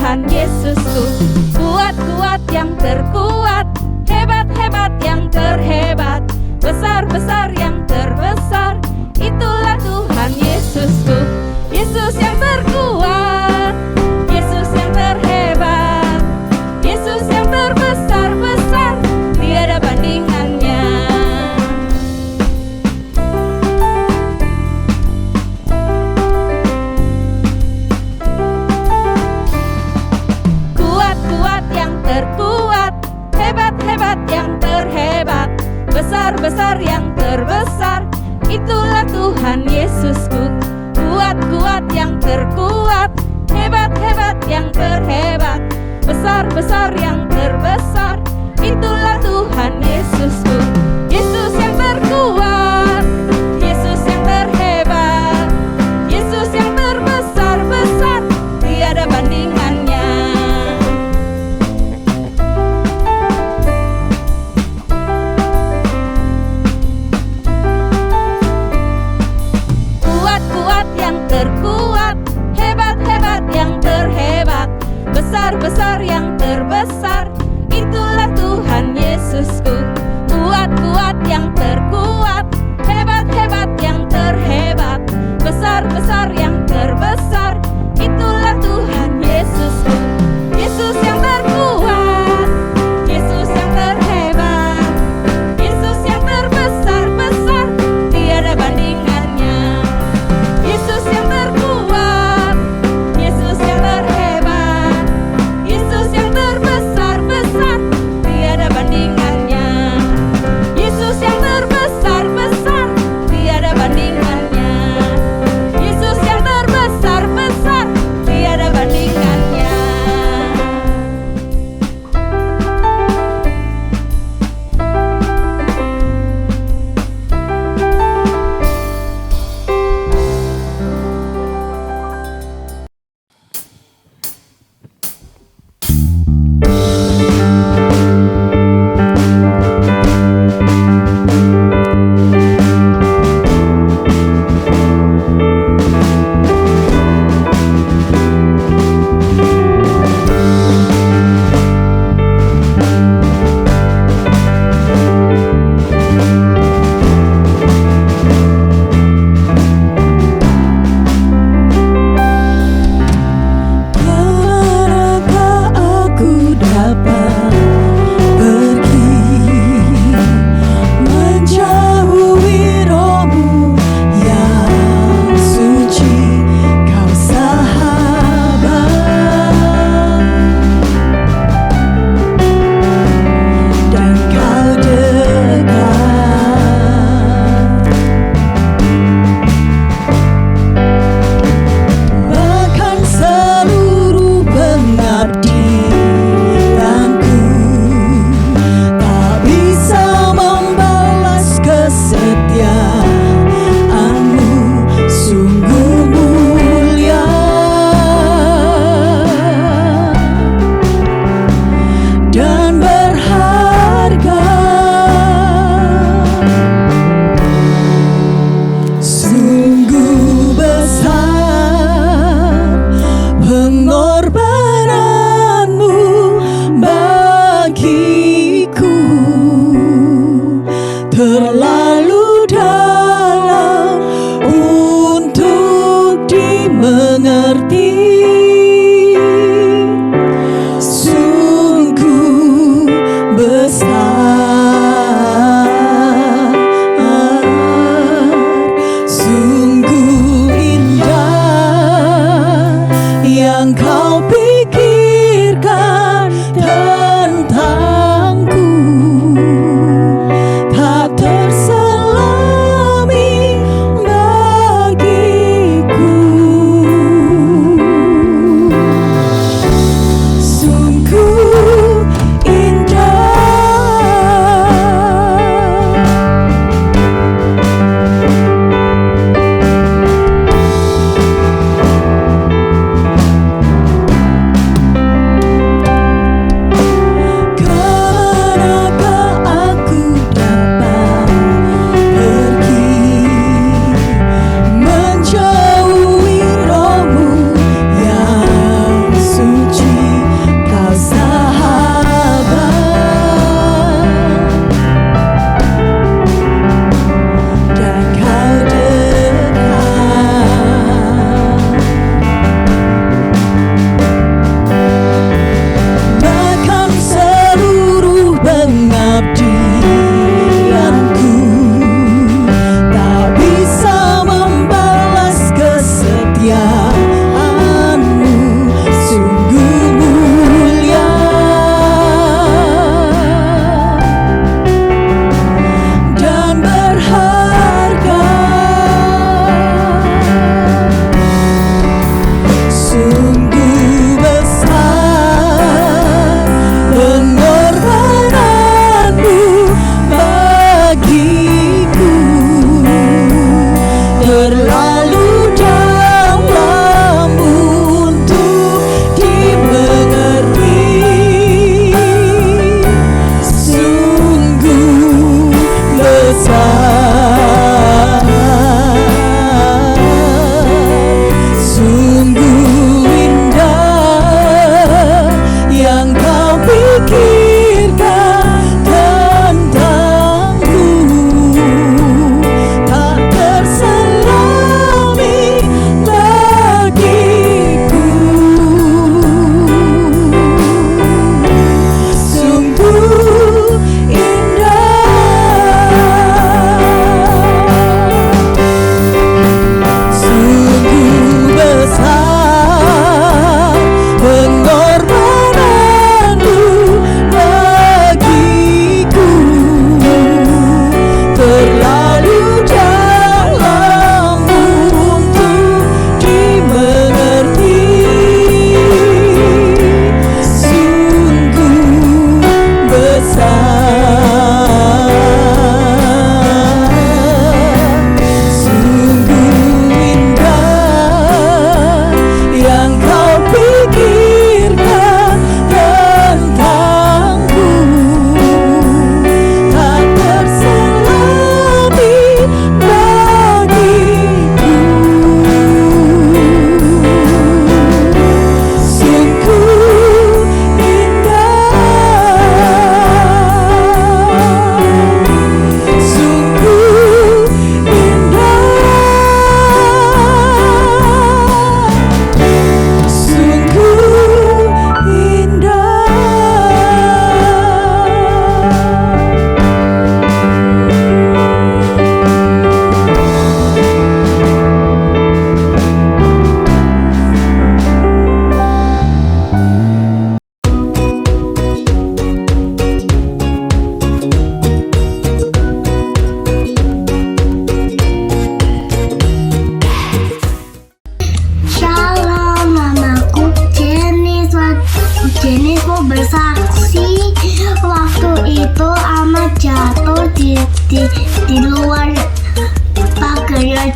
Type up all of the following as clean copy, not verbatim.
Tuhan Yesusku. Kuat-kuat yang terkuat, hebat-hebat yang terhebat, besar-besar yang terbesar, itulah Tuhan Yesusku. Yesus yang terkuat, Yesus yang terhebat, Yesus yang terbesar-besar, tiada bandingannya. Kuat-kuat yang terkuat, hebat-hebat yang terhebat, besar-besar yang terbesar, itulah Tuhan Yesusku. Kuat-kuat yang terkuat, hebat-hebat yang terhebat, besar-besar yang terbesar, itulah Tuhan Yesusku. Yesus yang terkuat, Yesus yang terhebat, Yesus yang terbesar-besar, tiada bandingannya. Kuat-kuat yang terkuat, hebat-hebat yang terhebat, besar-besar yang terbesar,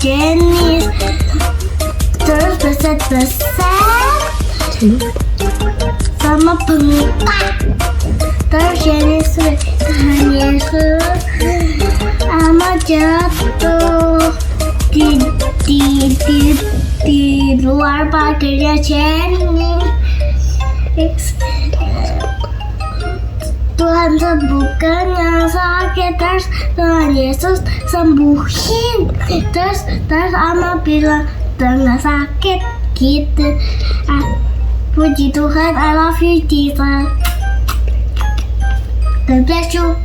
jenis, terus besar-besar sama bengkak. Terus jenis Tuhan Yesus sama jatuh di luar pagarnya jenis. Tuhan sembuhkan yang sakit, terus Tuhan Yesus sembuhin, terus Ama bilang udah nggak sakit gitu. Puji Tuhan, I love you Jesus. God bless you.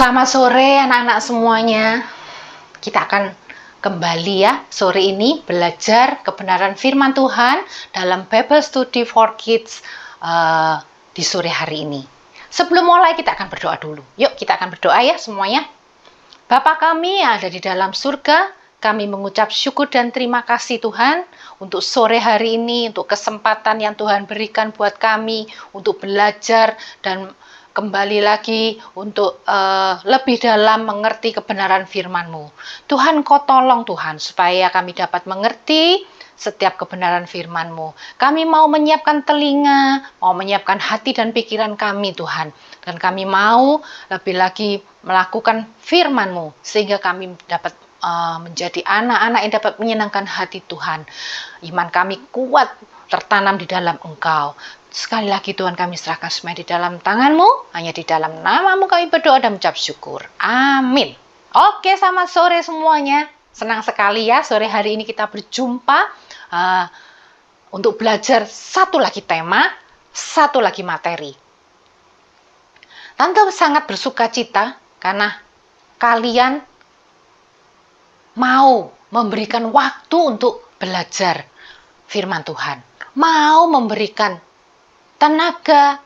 Selamat sore anak-anak semuanya. Kita akan kembali ya sore ini belajar kebenaran firman Tuhan dalam Bible Study for Kids di sore hari ini. Sebelum mulai kita akan berdoa dulu. Yuk kita akan berdoa ya semuanya. Bapa kami yang ada di dalam surga, kami mengucap syukur dan terima kasih Tuhan untuk sore hari ini, untuk kesempatan yang Tuhan berikan buat kami untuk belajar dan kembali lagi untuk lebih dalam mengerti kebenaran firman-Mu. Tuhan, Kau tolong Tuhan, supaya kami dapat mengerti setiap kebenaran firman-Mu. Kami mau menyiapkan telinga, mau menyiapkan hati dan pikiran kami Tuhan. Dan kami mau lebih lagi melakukan firman-Mu, sehingga kami dapat menjadi anak-anak yang dapat menyenangkan hati Tuhan. Iman kami kuat, tertanam di dalam Engkau. Sekali lagi Tuhan kami serahkan semua di dalam tangan-Mu, hanya di dalam nama-Mu kami berdoa dan mengucap syukur. Amin. Oke, selamat sore semuanya. Senang sekali ya sore hari ini kita berjumpa untuk belajar satu lagi tema, satu lagi materi. Tante sangat bersuka cita karena kalian mau memberikan waktu untuk belajar firman Tuhan. Mau memberikan tenaga,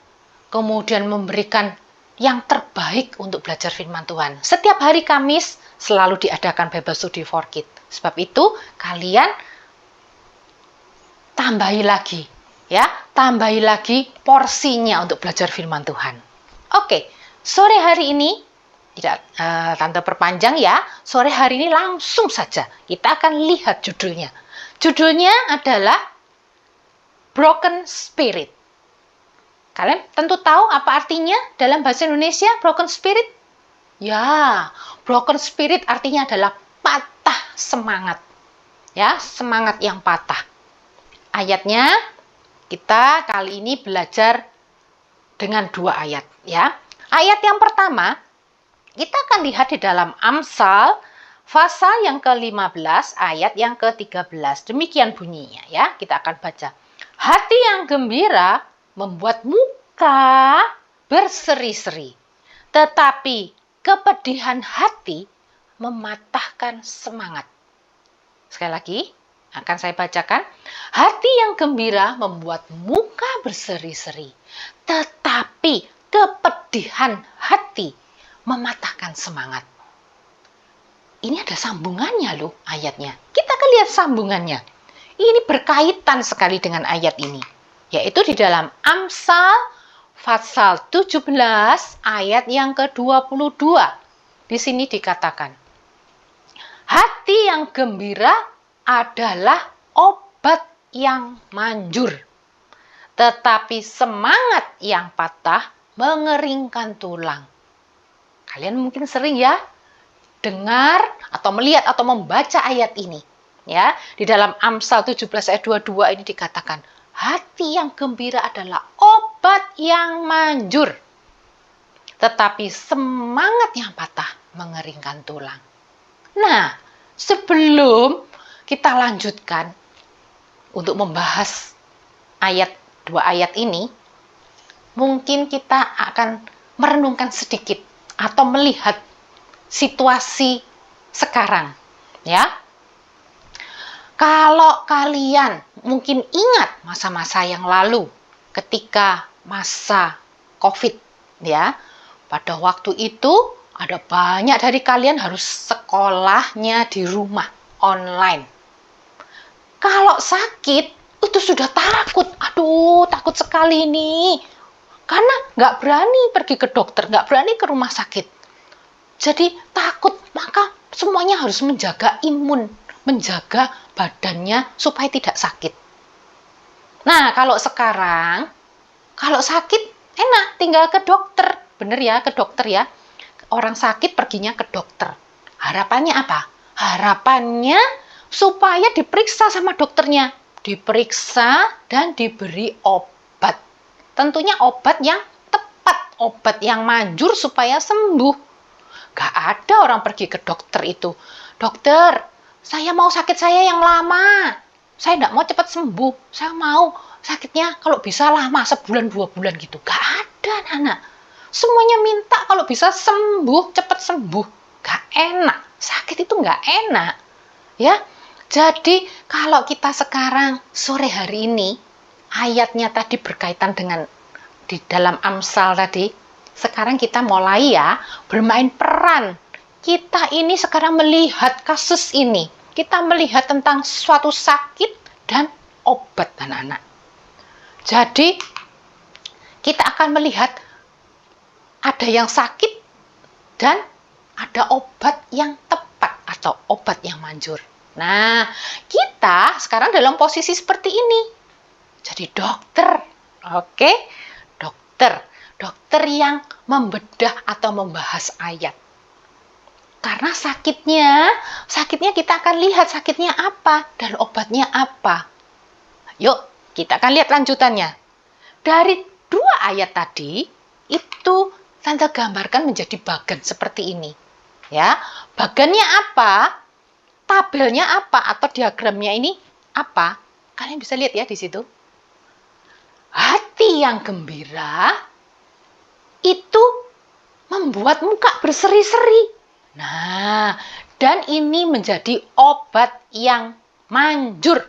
kemudian memberikan yang terbaik untuk belajar firman Tuhan. Setiap hari Kamis selalu diadakan Bible Study for Kids. Sebab itu kalian tambahi lagi porsinya untuk belajar firman Tuhan. Oke, sore hari ini tidak Tante perpanjang ya. Sore hari ini langsung saja kita akan lihat judulnya. Judulnya adalah Broken Spirit. Kalian tentu tahu apa artinya dalam bahasa Indonesia broken spirit? Ya, broken spirit artinya adalah patah semangat. Ya, semangat yang patah. Ayatnya kita kali ini belajar dengan 2 ayat ya. Ayat yang pertama kita akan lihat di dalam Amsal pasal yang ke-15 ayat yang ke-13. Demikian bunyinya ya. Kita akan baca. Hati yang gembira membuat muka berseri-seri, tetapi kepedihan hati mematahkan semangat. Sekali lagi, akan saya bacakan. Hati yang gembira membuat muka berseri-seri, tetapi kepedihan hati mematahkan semangat. Ini ada sambungannya loh ayatnya. Kita akan lihat sambungannya. Ini berkaitan sekali dengan ayat ini. Yaitu di dalam Amsal pasal 17 ayat yang ke-22. Di sini dikatakan, hati yang gembira adalah obat yang manjur, tetapi semangat yang patah mengeringkan tulang. Kalian mungkin sering ya dengar atau melihat atau membaca ayat ini. Ya, di dalam Amsal 17 ayat 22 ini dikatakan, hati yang gembira adalah obat yang manjur, tetapi semangat yang patah mengeringkan tulang. Nah, sebelum kita lanjutkan untuk membahas dua ayat ini, mungkin kita akan merenungkan sedikit atau melihat situasi sekarang, ya. Kalau kalian mungkin ingat masa-masa yang lalu ketika masa COVID ya. Pada waktu itu ada banyak dari kalian harus sekolahnya di rumah online. Kalau sakit itu sudah takut. Aduh, takut sekali ini. Karena nggak berani pergi ke dokter, nggak berani ke rumah sakit. Jadi takut, maka semuanya harus menjaga imun, menjaga badannya supaya tidak sakit. Nah, kalau sekarang, kalau sakit enak, tinggal ke dokter. Bener ya, ke dokter ya. Orang sakit perginya ke dokter. Harapannya apa? Harapannya supaya diperiksa sama dokternya. Diperiksa dan diberi obat. Tentunya obat yang tepat, obat yang manjur supaya sembuh. Gak ada orang pergi ke dokter itu. Dokter, saya mau sakit saya yang lama. Saya tidak mau cepat sembuh. Saya mau sakitnya kalau bisa lama, sebulan, 2 bulan gitu. Gak ada, anak-anak. Semuanya minta kalau bisa sembuh, cepat sembuh. Gak enak. Sakit itu gak enak. Ya. Jadi kalau kita sekarang sore hari ini, ayatnya tadi berkaitan dengan di dalam Amsal tadi, sekarang kita mulai ya bermain peran. Kita ini sekarang melihat kasus ini. Kita melihat tentang suatu sakit dan obat, anak-anak. Jadi kita akan melihat ada yang sakit dan ada obat yang tepat atau obat yang manjur. Nah, kita sekarang dalam posisi seperti ini. Jadi dokter, oke? Dokter yang membedah atau membahas ayat. Karena sakitnya kita akan lihat sakitnya apa dan obatnya apa. Yuk, kita akan lihat lanjutannya. Dari 2 ayat tadi, itu Tante gambarkan menjadi bagan seperti ini. Ya, bagannya apa? Tabelnya apa atau diagramnya ini apa? Kalian bisa lihat ya di situ. Hati yang gembira itu membuat muka berseri-seri. Nah, dan ini menjadi obat yang manjur.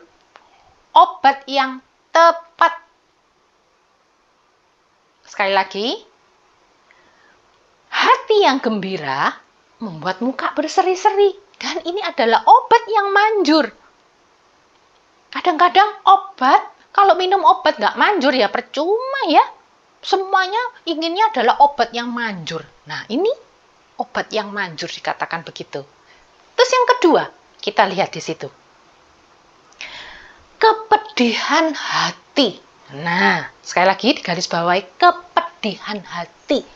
Obat yang tepat. Sekali lagi. Hati yang gembira membuat muka berseri-seri. Dan ini adalah obat yang manjur. Kadang-kadang obat, kalau minum obat nggak manjur ya percuma ya. Semuanya inginnya adalah obat yang manjur. Nah, ini obat yang manjur dikatakan begitu. Terus yang kedua, kita lihat di situ. Kepedihan hati. Nah, sekali lagi digaris bawahi kepedihan hati.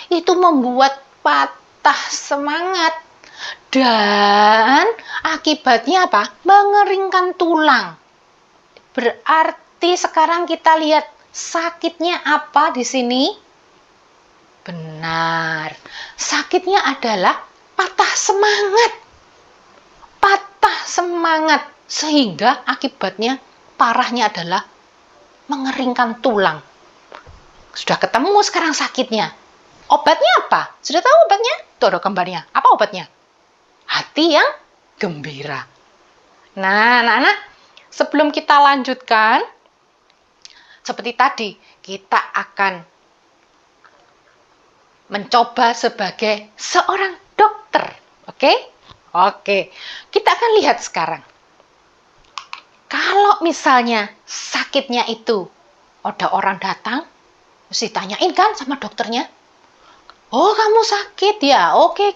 Itu membuat patah semangat. Dan akibatnya apa? Mengeringkan tulang. Berarti sekarang kita lihat sakitnya apa di sini? Benar. Sakitnya adalah patah semangat. Patah semangat. Sehingga akibatnya parahnya adalah mengeringkan tulang. Sudah ketemu sekarang sakitnya. Obatnya apa? Sudah tahu obatnya? Tuh ada gambarnya. Apa obatnya? Hati yang gembira. Nah, anak-anak, sebelum kita lanjutkan, seperti tadi, kita akan mencoba sebagai seorang dokter. Oke? Oke. Kita akan lihat sekarang. Kalau misalnya sakitnya itu, ada orang datang, mesti tanyain kan sama dokternya. Oh, kamu sakit ya? Oke.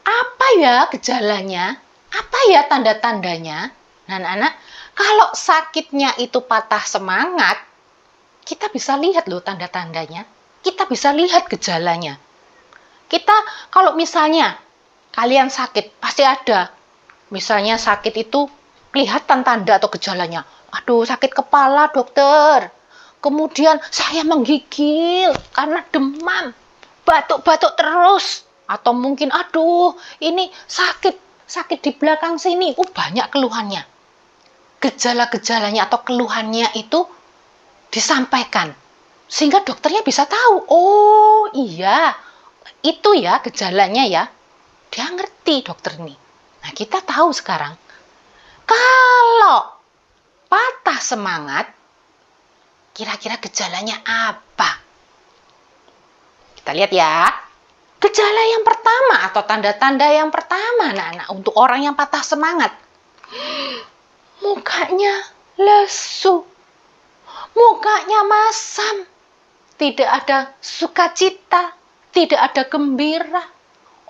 Apa ya gejalanya? Apa ya tanda-tandanya? Nah, anak-anak, kalau sakitnya itu patah semangat, kita bisa lihat loh tanda-tandanya. Kita bisa lihat gejalanya. Kita, kalau misalnya kalian sakit, pasti ada. Misalnya sakit itu kelihatan tanda atau gejalanya. Aduh, sakit kepala, dokter. Kemudian saya menggigil karena demam. Batuk-batuk terus. Atau mungkin, aduh, ini sakit di belakang sini. Banyak keluhannya. Gejala-gejalanya atau keluhannya itu disampaikan. Sehingga dokternya bisa tahu, oh iya, itu ya gejalanya ya. Dia ngerti dokter ini. Nah, kita tahu sekarang. Kalau patah semangat, kira-kira gejalanya apa? Kita lihat ya. Gejala yang pertama atau tanda-tanda yang pertama, anak-anak, untuk orang yang patah semangat. Mukanya lesu. Mukanya masam. Tidak ada sukacita. Tidak ada gembira.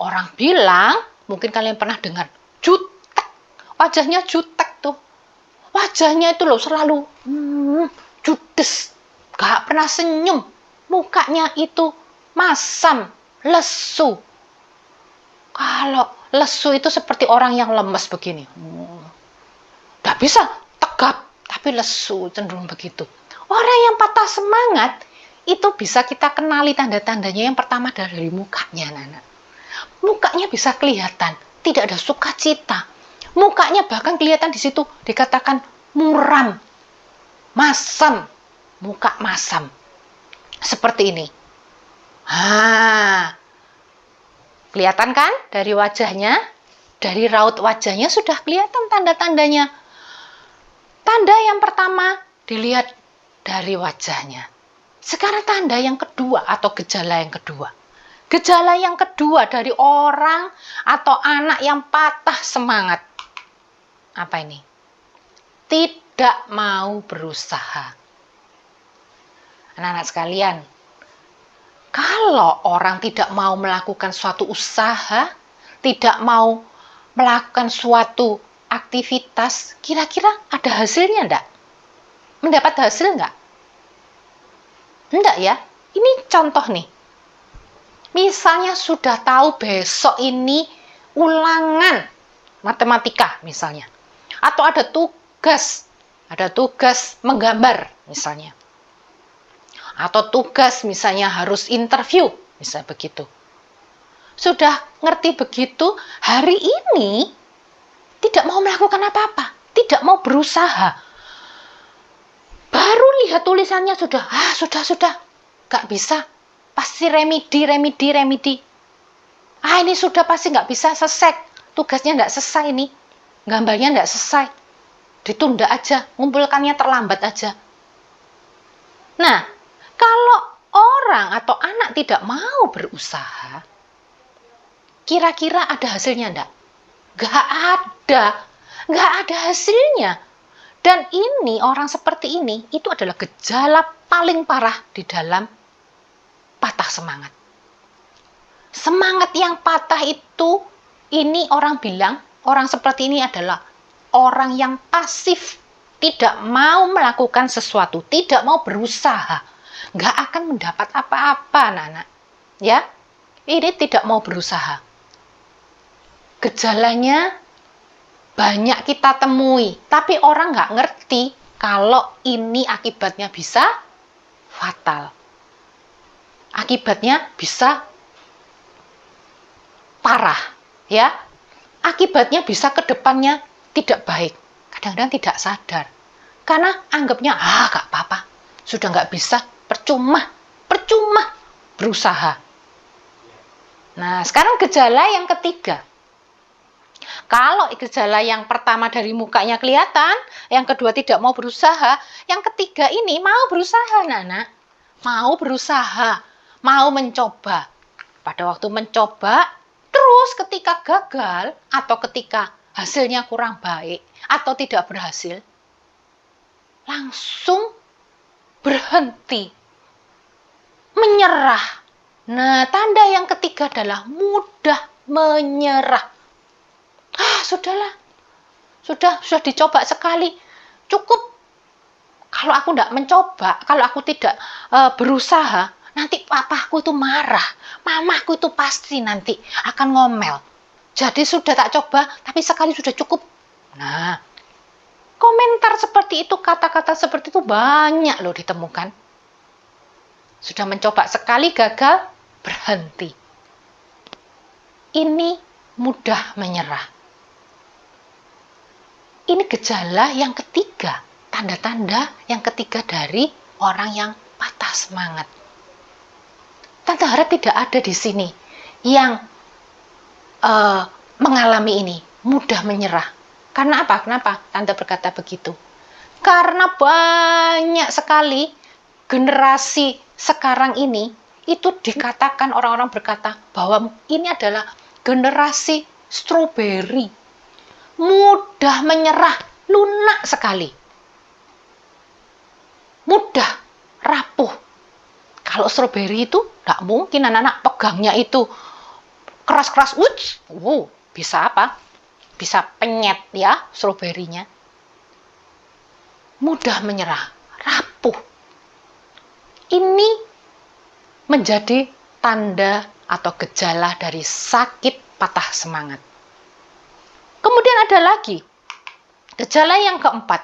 Orang bilang, mungkin kalian pernah dengar, jutek. Wajahnya jutek tuh. Wajahnya itu loh selalu judes. Gak pernah senyum. Mukanya itu masam, lesu. Kalau lesu itu seperti orang yang lemes begini. Gak bisa tegap, tapi lesu, cenderung begitu. Orang yang patah semangat, itu bisa kita kenali tanda-tandanya. Yang pertama dari mukanya, anak-anak. Mukanya bisa kelihatan, tidak ada sukacita. Mukanya bahkan kelihatan di situ dikatakan muram, masam, muka masam. Seperti ini. Kelihatan kan dari wajahnya? Dari raut wajahnya sudah kelihatan tanda-tandanya. Tanda yang pertama dilihat dari wajahnya. Sekarang tanda yang kedua atau gejala yang kedua. Gejala yang kedua dari orang atau anak yang patah semangat. Apa ini? Tidak mau berusaha. Anak-anak sekalian, kalau orang tidak mau melakukan suatu usaha, tidak mau melakukan suatu aktivitas, kira-kira ada hasilnya enggak? Mendapat hasil enggak? Enggak ya? Ini contoh nih. Misalnya sudah tahu besok ini ulangan matematika misalnya. Atau ada tugas menggambar misalnya. Atau tugas misalnya harus interview, misalnya begitu. Sudah ngerti begitu, hari ini tidak mau melakukan apa-apa, tidak mau berusaha. Baru lihat tulisannya sudah, gak bisa, pasti remedi. Ini sudah pasti gak bisa selesai, tugasnya gak selesai ini, gambarnya gak selesai, ditunda aja, ngumpulkannya terlambat aja. Nah, kalau orang atau anak tidak mau berusaha, kira-kira ada hasilnya enggak? Gak ada hasilnya. Dan ini, orang seperti ini, itu adalah gejala paling parah di dalam patah semangat. Semangat yang patah itu, ini orang bilang, orang seperti ini adalah orang yang pasif, tidak mau melakukan sesuatu, tidak mau berusaha. Nggak akan mendapat apa-apa, anak-anak. Ya, ini tidak mau berusaha. Gejalanya banyak kita temui, tapi orang nggak ngerti kalau ini akibatnya bisa fatal. Akibatnya bisa parah, ya. Akibatnya bisa ke depannya tidak baik. Kadang-kadang tidak sadar. Karena anggapnya, gak apa-apa. Sudah nggak bisa, percuma berusaha. Nah, sekarang gejala yang ketiga. Kalau gejala yang pertama dari mukanya kelihatan, yang kedua tidak mau berusaha, yang ketiga ini mau berusaha, anak-anak. Mau berusaha, mau mencoba. Pada waktu mencoba, terus ketika gagal atau ketika hasilnya kurang baik atau tidak berhasil, langsung berhenti, menyerah. Nah, tanda yang ketiga adalah mudah menyerah. Sudahlah, sudah dicoba sekali, cukup. Kalau aku tidak mencoba, kalau aku tidak berusaha, nanti papaku itu marah, mamaku itu pasti nanti akan ngomel. Jadi sudah tak coba, tapi sekali sudah cukup. Nah, komentar seperti itu, kata-kata seperti itu banyak loh ditemukan. Sudah mencoba sekali, gagal, berhenti. Ini mudah menyerah. Ini gejala yang ketiga, tanda-tanda yang ketiga dari orang yang patah semangat. Tante harap tidak ada di sini yang mengalami ini, mudah menyerah. Karena apa? Kenapa Tante berkata begitu? Karena banyak sekali generasi sekarang ini itu dikatakan, orang-orang berkata bahwa ini adalah generasi stroberi. Mudah menyerah, lunak sekali. Mudah rapuh. Kalau stroberi itu nggak mungkin anak-anak pegangnya itu keras-keras. Bisa apa? Bisa penyet ya stroberinya. Mudah menyerah, rapuh. Ini menjadi tanda atau gejala dari sakit patah semangat. Kemudian ada lagi gejala yang keempat,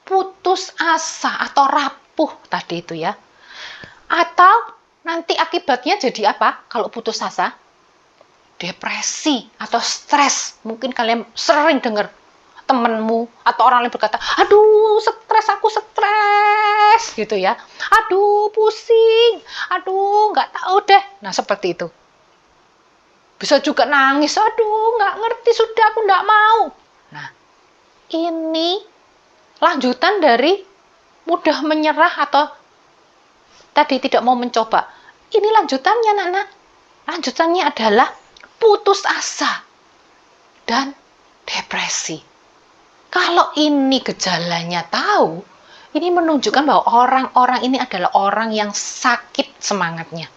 putus asa atau rapuh tadi itu ya. Atau nanti akibatnya jadi apa? Kalau putus asa, depresi atau stres. Mungkin kalian sering dengar temanmu atau orang lain berkata, aduh stres, aku stres gitu ya. Aduh pusing, aduh nggak tahu deh. Nah seperti itu. Bisa juga nangis, aduh nggak ngerti, sudah aku nggak mau. Nah ini lanjutan dari mudah menyerah atau tadi tidak mau mencoba. Ini lanjutannya anak-anak. Lanjutannya adalah putus asa dan depresi. Kalau ini gejalanya tahu, ini menunjukkan bahwa orang-orang ini adalah orang yang sakit semangatnya,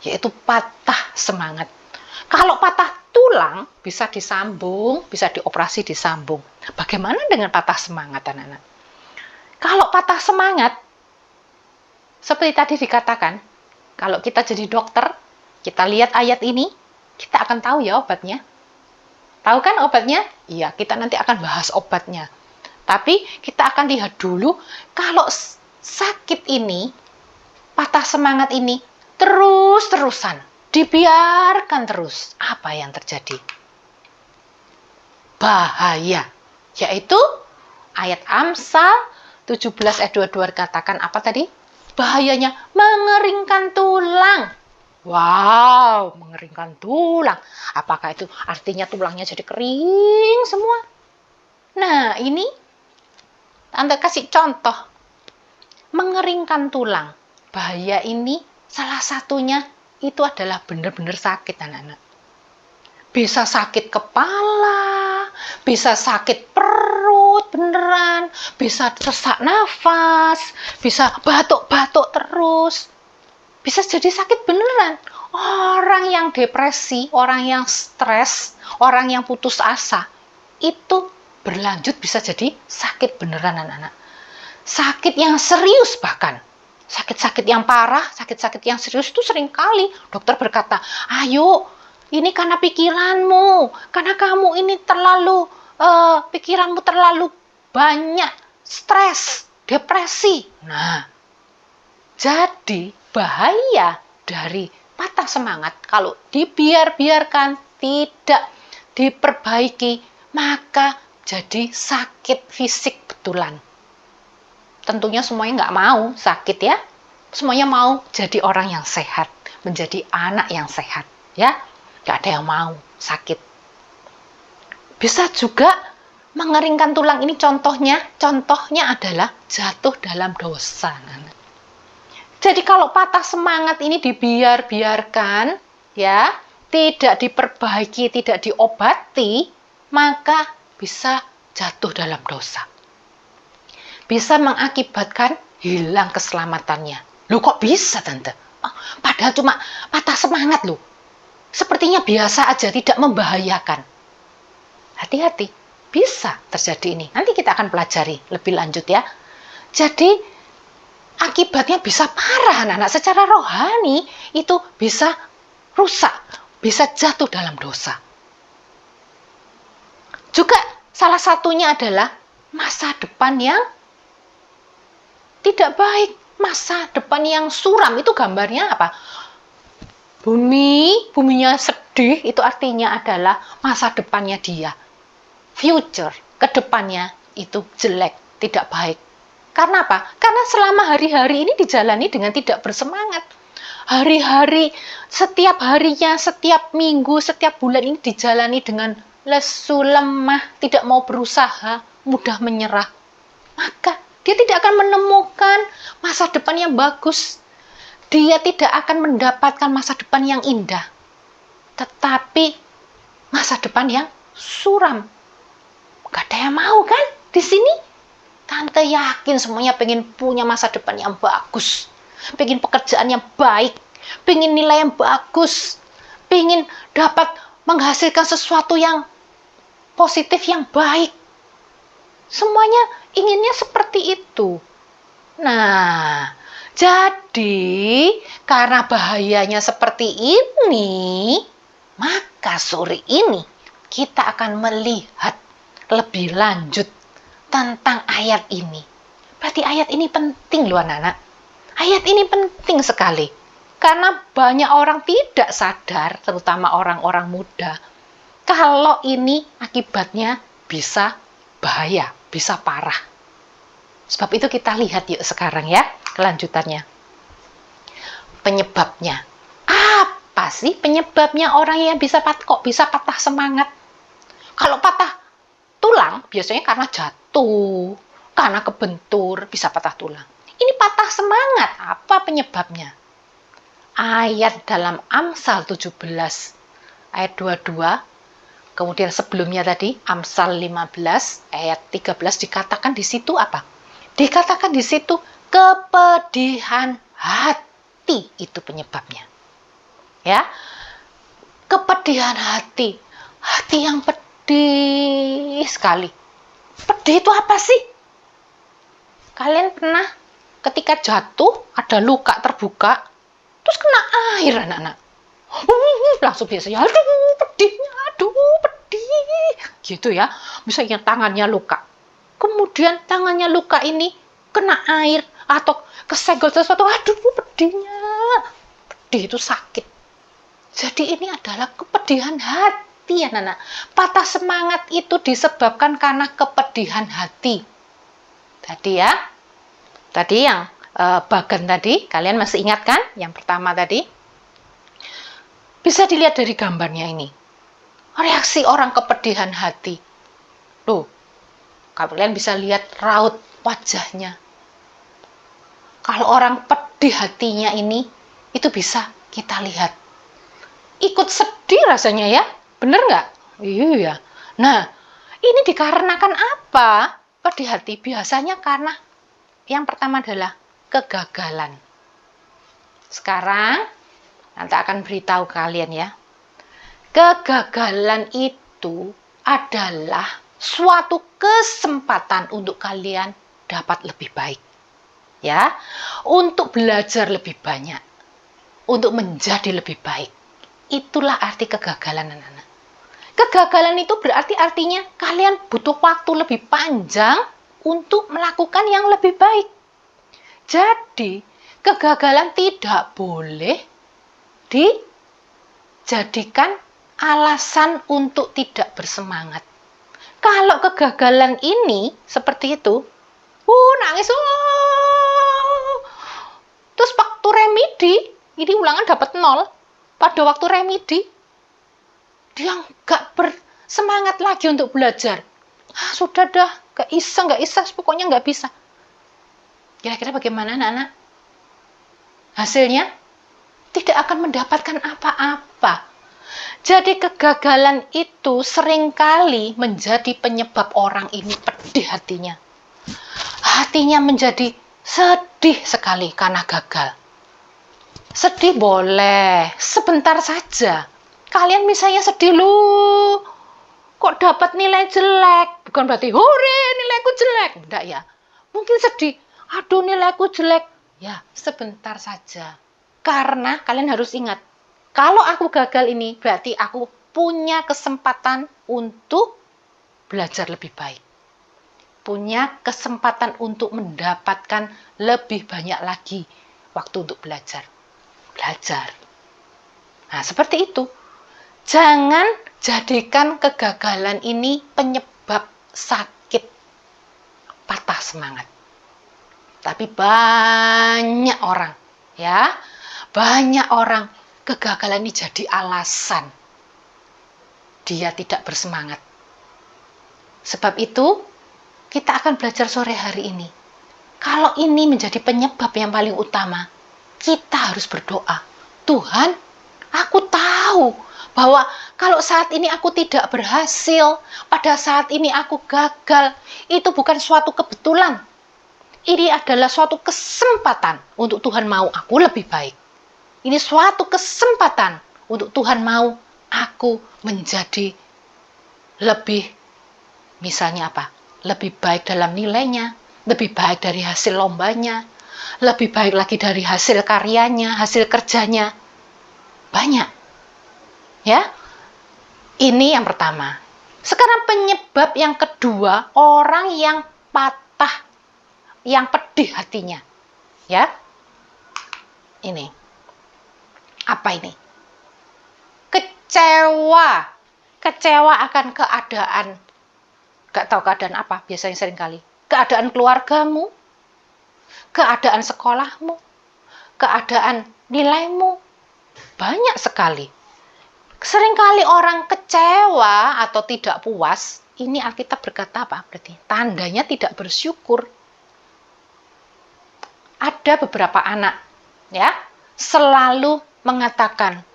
yaitu patah semangat. Kalau patah tulang bisa disambung, bisa dioperasi disambung. Bagaimana dengan patah semangat anak-anak? Kalau patah semangat, seperti tadi dikatakan, kalau kita jadi dokter, kita lihat ayat ini, kita akan tahu ya obatnya. Tahu kan obatnya? Iya, kita nanti akan bahas obatnya. Tapi kita akan lihat dulu, kalau sakit ini, patah semangat ini, terus-terusan, dibiarkan terus, apa yang terjadi? Bahaya. Yaitu, ayat Amsal 17 ayat 22 katakan apa tadi? Bahayanya mengeringkan tulang. Wow, mengeringkan tulang. Apakah itu artinya tulangnya jadi kering semua? Nah, ini Tante kasih contoh. Mengeringkan tulang. Bahaya ini salah satunya itu adalah benar-benar sakit anak-anak. Bisa sakit kepala, bisa sakit perut beneran, bisa sesak nafas, bisa batuk-batuk terus. Bisa jadi sakit beneran. Orang yang depresi, orang yang stres, orang yang putus asa, itu berlanjut bisa jadi sakit beneran anak-anak. Sakit yang serius bahkan. Sakit-sakit yang parah, sakit-sakit yang serius itu seringkali dokter berkata, ayo ini karena pikiranmu, karena kamu ini terlalu, pikiranmu terlalu banyak, stres, depresi. Nah, jadi bahaya dari patah semangat kalau dibiarkan tidak diperbaiki, maka jadi sakit fisik betulan. Tentunya semuanya nggak mau sakit ya. Semuanya mau jadi orang yang sehat, menjadi anak yang sehat ya. Nggak ada yang mau sakit. Bisa juga mengeringkan tulang ini contohnya adalah jatuh dalam dosa. Jadi kalau patah semangat ini dibiarkan, ya, tidak diperbaiki, tidak diobati, maka bisa jatuh dalam dosa. Bisa mengakibatkan hilang keselamatannya. Loh kok bisa Tante? Oh, padahal cuma patah semangat loh. Sepertinya biasa aja, tidak membahayakan. Hati-hati, bisa terjadi ini. Nanti kita akan pelajari lebih lanjut ya. Jadi akibatnya bisa parah anak-anak, secara rohani itu bisa rusak, bisa jatuh dalam dosa. Juga salah satunya adalah masa depan yang tidak baik, masa depan yang suram. Itu gambarnya apa? Buminya sedih, itu artinya adalah masa depannya dia. Future, ke depannya itu jelek, tidak baik. Karena apa? Karena selama hari-hari ini dijalani dengan tidak bersemangat. Hari-hari, setiap harinya, setiap minggu, setiap bulan ini dijalani dengan lesu, lemah, tidak mau berusaha, mudah menyerah, maka dia tidak akan menemukan masa depan yang bagus. Dia tidak akan mendapatkan masa depan yang indah, tetapi masa depan yang suram. Gak ada yang mau kan di sini? Tante yakin semuanya pengen punya masa depan yang bagus, pengen pekerjaan yang baik, pengen nilai yang bagus, pengen dapat menghasilkan sesuatu yang positif, yang baik. Semuanya inginnya seperti itu. Nah, jadi karena bahayanya seperti ini, maka sore ini kita akan melihat lebih lanjut tentang ayat ini. Berarti ayat ini penting loh anak-anak. Ayat ini penting sekali. Karena banyak orang tidak sadar, terutama orang-orang muda, kalau ini akibatnya bisa bahaya, bisa parah. Sebab itu kita lihat yuk sekarang ya, kelanjutannya. Penyebabnya. Apa sih penyebabnya orang yang kok bisa patah semangat? Kalau patah tulang biasanya karena jatuh, karena kebentur, bisa patah tulang. Ini patah semangat, apa penyebabnya? Ayat dalam Amsal 17, ayat 22, kemudian sebelumnya tadi, Amsal 15, ayat 13, dikatakan di situ apa? Dikatakan di situ, kepedihan hati itu penyebabnya. Ya, kepedihan hati yang pedih sekali. Pedih itu apa sih? Kalian pernah ketika jatuh, ada luka terbuka, terus kena air anak-anak. Langsung biasanya, aduh pedihnya, aduh pedih. Gitu ya, misalnya tangannya luka. Kemudian tangannya luka ini kena air atau kesenggol sesuatu, aduh pedihnya. Pedih itu sakit. Jadi ini adalah kepedihan hati anak-anak. Patah semangat itu disebabkan karena kepedihan hati. Tadi ya, tadi yang bagan tadi, kalian masih ingat kan? Yang pertama tadi. Bisa dilihat dari gambarnya ini. Reaksi orang kepedihan hati. Tuh, kalian bisa lihat raut wajahnya. Kalau orang pedih hatinya ini, itu bisa kita lihat. Ikut sedih rasanya ya, bener nggak? Iya. Nah, ini dikarenakan apa? Pedih hati biasanya karena yang pertama adalah kegagalan. Sekarang nanti akan beritahu kalian ya. Kegagalan itu adalah suatu kesempatan untuk kalian dapat lebih baik. Ya, untuk belajar lebih banyak, untuk menjadi lebih baik. Itulah arti kegagalan anak-anak. Kegagalan itu berarti artinya kalian butuh waktu lebih panjang untuk melakukan yang lebih baik. Jadi, kegagalan tidak boleh dijadikan alasan untuk tidak bersemangat. Kalau kegagalan ini seperti itu, nangis, terus waktu remedi, ini ulangan dapat 0. Pada waktu remedi, dia nggak bersemangat lagi untuk belajar. Sudah dah, nggak bisa, pokoknya nggak bisa. Kira-kira bagaimana anak-anak? Hasilnya tidak akan mendapatkan apa-apa. Jadi kegagalan itu seringkali menjadi penyebab orang ini pedih hatinya. Hatinya menjadi sedih sekali karena gagal. Sedih boleh, sebentar saja. Kalian misalnya sedih, kok dapat nilai jelek? Bukan berarti, hore nilaiku jelek. Enggak ya. Mungkin sedih, aduh nilaiku jelek. Ya, sebentar saja. Karena kalian harus ingat, kalau aku gagal ini, berarti aku punya kesempatan untuk belajar lebih baik. Punya kesempatan untuk mendapatkan lebih banyak lagi waktu untuk belajar. Nah, seperti itu. Jangan jadikan kegagalan ini penyebab sakit, patah semangat. Tapi banyak orang, kegagalan ini jadi alasan dia tidak bersemangat. Sebab itu, kita akan belajar sore hari ini. Kalau ini menjadi penyebab yang paling utama, kita harus berdoa. Tuhan, aku tahu bahwa kalau saat ini aku tidak berhasil, pada saat ini aku gagal, itu bukan suatu kebetulan. Ini adalah suatu kesempatan untuk Tuhan mau aku lebih baik. Ini suatu kesempatan untuk Tuhan mau aku menjadi lebih, misalnya apa? Lebih baik dalam nilainya, lebih baik dari hasil lombanya, lebih baik lagi dari hasil karyanya, hasil kerjanya. Banyak. Ya, ini yang pertama. Sekarang penyebab yang kedua, orang yang patah, yang pedih hatinya. Ya, ini. Apa ini? Kecewa. Kecewa akan keadaan. Gak tahu keadaan apa, biasanya sering kali. Keadaan keluargamu, keadaan sekolahmu, keadaan nilaimu. Banyak sekali. Seringkali orang kecewa atau tidak puas, ini Alkitab berkata apa? Berarti tandanya tidak bersyukur. Ada beberapa anak, ya, selalu mengatakan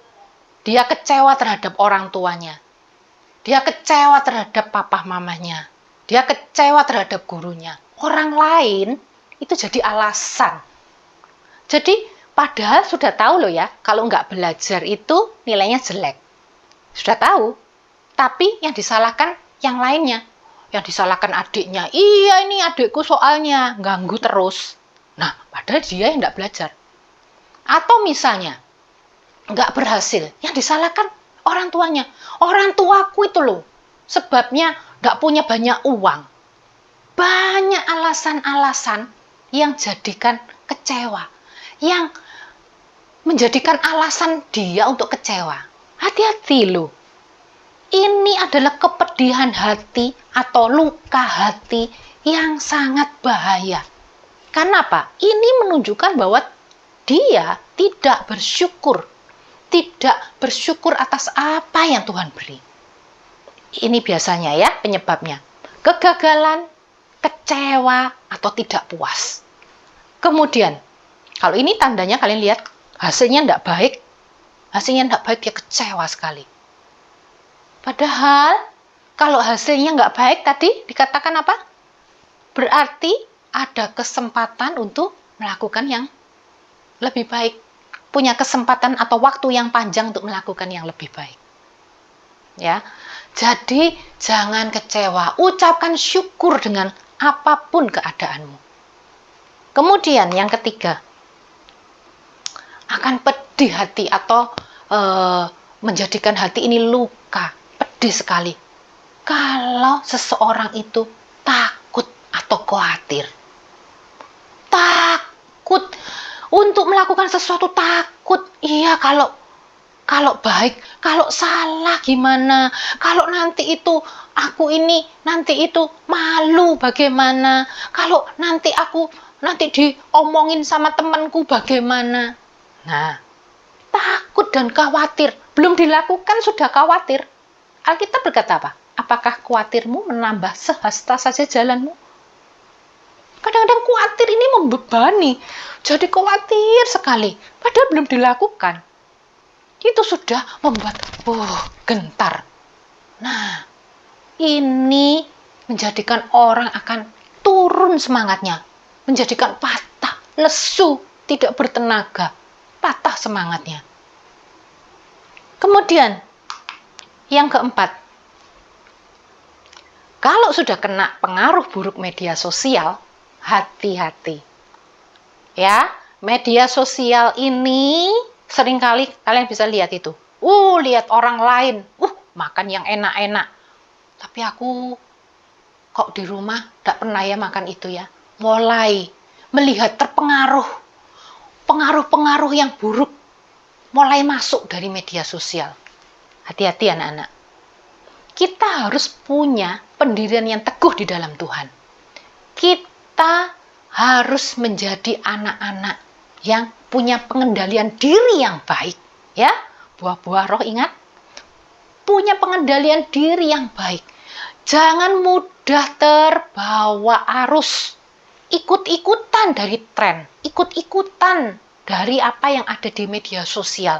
dia kecewa terhadap orang tuanya. Dia kecewa terhadap papa mamanya. Dia kecewa terhadap gurunya. Orang lain itu jadi alasan. Jadi padahal sudah tahu loh ya, kalau nggak belajar itu nilainya jelek. Sudah tahu, tapi yang disalahkan yang lainnya. Yang disalahkan adiknya, iya ini adikku soalnya, ganggu terus. Nah, padahal dia yang nggak belajar. Atau misalnya, nggak berhasil, yang disalahkan orang tuanya. Orang tuaku itu loh, sebabnya nggak punya banyak uang. Banyak alasan-alasan yang jadikan kecewa. Yang menjadikan alasan dia untuk kecewa. Hati-hati loh. Ini adalah kepedihan hati atau luka hati yang sangat bahaya. Karena apa? Ini menunjukkan bahwa dia tidak bersyukur. Tidak bersyukur atas apa yang Tuhan beri. Ini biasanya ya penyebabnya. Kegagalan, kecewa, atau tidak puas. Kemudian, kalau ini tandanya kalian lihat hasilnya tidak baik. Hasilnya tidak baik, dia kecewa sekali. Padahal, kalau hasilnya nggak baik tadi, dikatakan apa? Berarti ada kesempatan untuk melakukan yang lebih baik. Punya kesempatan atau waktu yang panjang untuk melakukan yang lebih baik. Ya, jadi jangan kecewa. Ucapkan syukur dengan apapun keadaanmu. Kemudian yang ketiga, akan pedih hati atau menjadikan hati ini luka, pedih sekali. Kalau seseorang itu takut atau khawatir. Takut untuk melakukan sesuatu, takut. Iya, kalau baik, kalau salah gimana? Kalau nanti itu aku ini, nanti itu malu bagaimana? Kalau nanti diomongin sama temanku bagaimana? Nah, takut dan khawatir. Belum dilakukan sudah khawatir. Alkitab berkata apa? Apakah khawatirmu menambah sehasta saja jalanmu? Kadang-kadang khawatir ini membebani. Jadi khawatir sekali. Padahal belum dilakukan. Itu sudah membuat gentar. Nah, ini menjadikan orang akan turun semangatnya. Menjadikan patah, lesu, tidak bertenaga. Patah semangatnya. Kemudian, yang keempat, kalau sudah kena pengaruh buruk media sosial, hati-hati. Ya, media sosial ini seringkali kalian bisa lihat itu. Lihat orang lain, makan yang enak-enak. Tapi aku kok di rumah tidak pernah ya makan itu ya. Mulai melihat terpengaruh. Pengaruh-pengaruh yang buruk mulai masuk dari media sosial. Hati-hati anak-anak. Kita harus punya pendirian yang teguh di dalam Tuhan. Kita harus menjadi anak-anak yang punya pengendalian diri yang baik. Ya, buah-buah roh ingat. punya pengendalian diri yang baik. Jangan mudah terbawa arus, ikut-ikutan dari tren, ikut-ikutan dari apa yang ada di media sosial.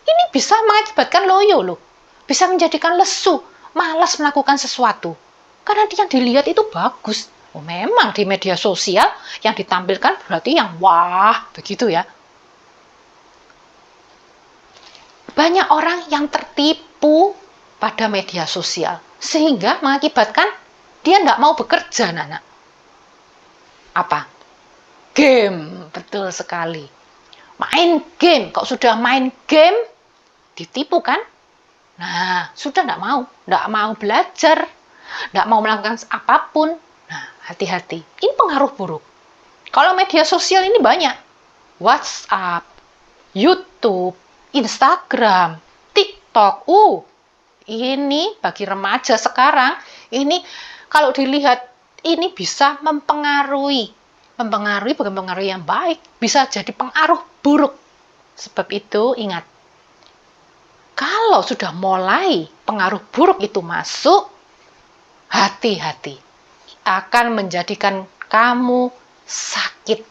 Ini bisa mengakibatkan loyo loh, bisa menjadikan lesu, malas melakukan sesuatu. Karena yang dilihat itu bagus. Oh, memang di media sosial yang ditampilkan berarti yang wah, begitu ya. Banyak orang yang tertipu pada media sosial, sehingga mengakibatkan dia nggak mau bekerja, anak-anak. Apa? Game, betul sekali. Main game, kalau sudah main game, ditipu kan? Nah, sudah nggak mau belajar, nggak mau melakukan apapun. Nah, hati-hati, ini pengaruh buruk. Kalau media sosial ini banyak, WhatsApp, YouTube, Instagram, TikTok, ini bagi remaja sekarang, ini kalau dilihat, ini bisa mempengaruhi bukan pengaruh yang baik, bisa jadi pengaruh buruk. Sebab itu ingat, kalau sudah mulai pengaruh buruk itu masuk, hati-hati, akan menjadikan kamu sakit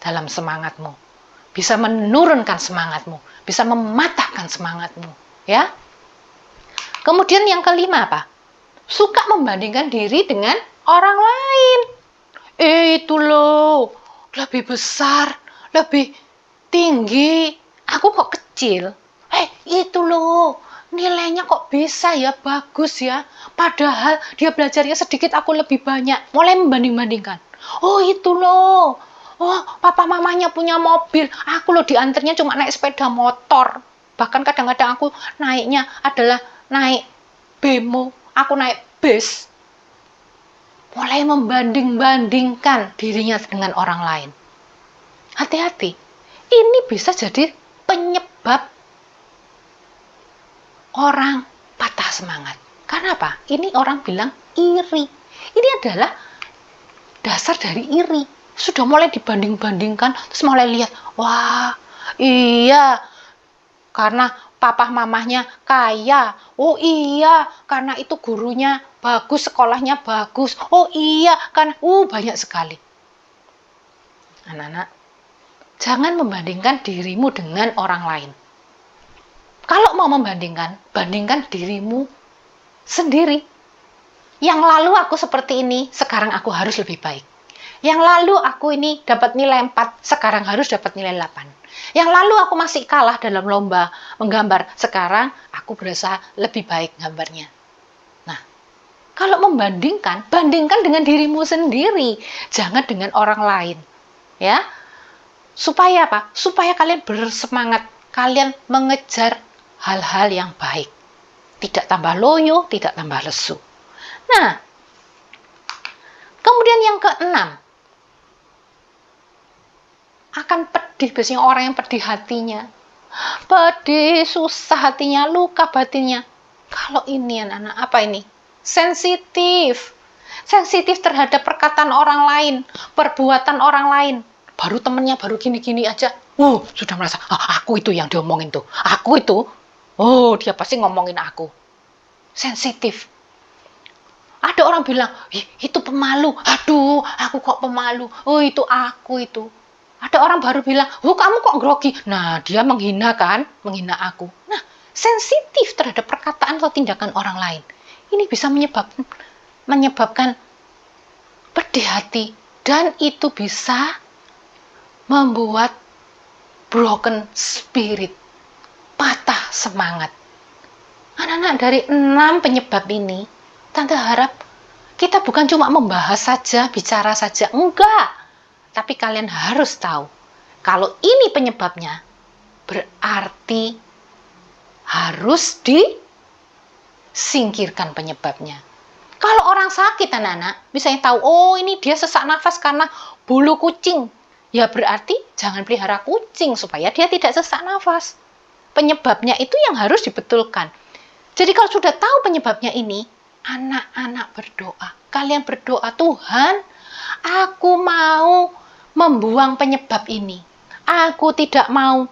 dalam semangatmu, bisa menurunkan semangatmu, bisa mematahkan semangatmu, ya. Kemudian yang kelima apa? Suka membandingkan diri dengan orang lain. Itu loh, lebih besar, lebih tinggi, aku kok kecil. Itu loh, nilainya kok bisa ya, bagus ya. Padahal dia belajarnya sedikit, aku lebih banyak. Mulai membanding-bandingkan. Itu loh. Papa mamanya punya mobil, aku loh diantarnya cuma naik sepeda motor. Bahkan kadang-kadang aku naiknya adalah naik bemo, aku naik bis. Mulai membanding-bandingkan dirinya dengan orang lain. Hati-hati, ini bisa jadi penyebab orang patah semangat. Karena apa? Ini orang bilang iri. Ini adalah dasar dari iri. Sudah mulai dibanding-bandingkan, terus mulai lihat, wah, iya, karena papa mamahnya kaya. Iya, karena itu gurunya bagus, sekolahnya bagus. Iya, karena banyak sekali. Anak-anak, jangan membandingkan dirimu dengan orang lain. Kalau mau membandingkan, bandingkan dirimu sendiri. Yang lalu aku seperti ini, sekarang aku harus lebih baik. Yang lalu aku ini dapat nilai 4, sekarang harus dapat nilai 8. Yang lalu aku masih kalah dalam lomba menggambar, sekarang aku berusaha lebih baik gambarnya. Nah, kalau membandingkan, bandingkan dengan dirimu sendiri, jangan dengan orang lain. Ya. Supaya apa? Supaya kalian bersemangat, kalian mengejar hal-hal yang baik. Tidak tambah loyo, tidak tambah lesu. Nah, kemudian yang keenam, akan pedih, biasanya orang yang pedih hatinya. Pedih, susah hatinya, luka batinnya. Kalau ini anak-anak, apa ini? Sensitif. Sensitif terhadap perkataan orang lain, perbuatan orang lain. Baru temennya, baru gini-gini aja. Sudah merasa, aku itu yang diomongin tuh. Aku itu, dia pasti ngomongin aku. Sensitif. Ada orang bilang, itu pemalu. Aduh, aku kok pemalu. Itu aku itu. Ada orang baru bilang, kamu kok grogi. Nah, dia menghina kan? Menghina aku. Nah, sensitif terhadap perkataan atau tindakan orang lain. Ini bisa menyebabkan pedih hati. Dan itu bisa membuat broken spirit. Patah semangat. Anak-anak, dari 6 penyebab ini, Tante harap kita bukan cuma membahas saja, bicara saja. Enggak. Tapi kalian harus tahu, kalau ini penyebabnya, berarti harus disingkirkan penyebabnya. Kalau orang sakit, anak-anak, misalnya tahu, ini dia sesak nafas karena bulu kucing. Ya berarti jangan pelihara kucing supaya dia tidak sesak nafas. Penyebabnya itu yang harus dibetulkan. Jadi kalau sudah tahu penyebabnya ini, anak-anak berdoa. Kalian berdoa, Tuhan, aku mau membuang penyebab ini. Aku tidak mau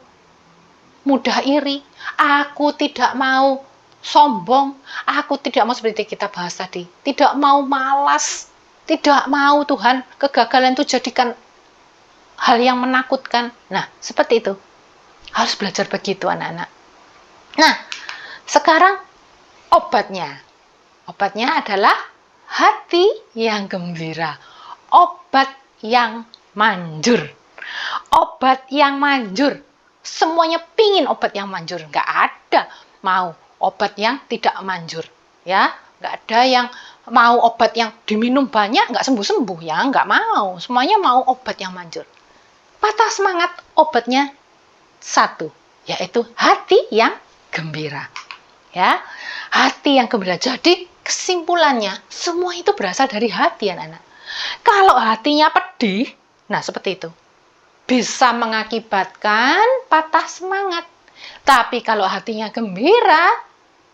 mudah iri. Aku tidak mau sombong. Aku tidak mau seperti kita bahas tadi. Tidak mau malas. Tidak mau Tuhan kegagalan itu jadikan hal yang menakutkan. Nah, seperti itu. Harus belajar begitu anak-anak. Nah, sekarang obatnya. Obatnya adalah hati yang gembira. Obat yang manjur. Obat yang manjur. Semuanya pingin obat yang manjur. Nggak ada mau obat yang tidak manjur. Ya, nggak ada yang mau obat yang diminum banyak nggak sembuh-sembuh. Ya, nggak mau. Semuanya mau obat yang manjur. Patah semangat obatnya satu, yaitu hati yang gembira. Ya, hati yang gembira. Jadi kesimpulannya, semua itu berasal dari hati anak-anak. Kalau hatinya pedih, nah seperti itu, bisa mengakibatkan patah semangat. Tapi kalau hatinya gembira,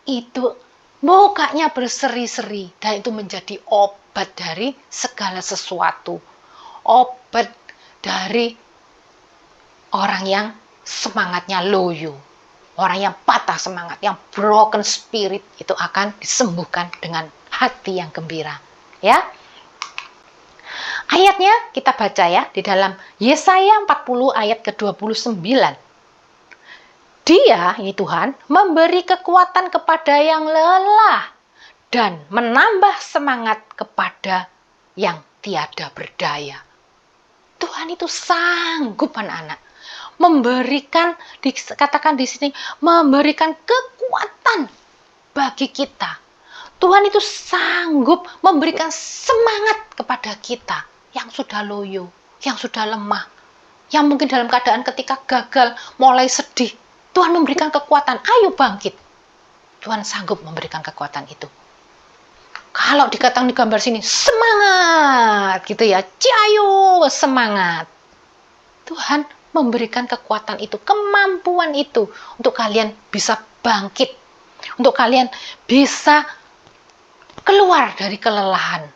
itu mukanya berseri-seri. Dan itu menjadi obat dari segala sesuatu. Obat dari orang yang semangatnya loyo. Orang yang patah semangat, yang broken spirit, itu akan disembuhkan dengan hati yang gembira. Ya. Ayatnya kita baca ya di dalam Yesaya 40 ayat ke-29. Dia, ini Tuhan, memberi kekuatan kepada yang lelah dan menambah semangat kepada yang tiada berdaya. Tuhan itu sanggup anak-anak memberikan, dikatakan di sini, memberikan kekuatan bagi kita. Tuhan itu sanggup memberikan semangat kepada kita yang sudah loyo, yang sudah lemah, yang mungkin dalam keadaan ketika gagal, mulai sedih. Tuhan memberikan kekuatan, ayo bangkit. Tuhan sanggup memberikan kekuatan itu. Kalau dikatakan di gambar sini, semangat gitu ya, ayo semangat. Tuhan memberikan kekuatan itu, kemampuan itu untuk kalian bisa bangkit, untuk kalian bisa keluar dari kelelahan,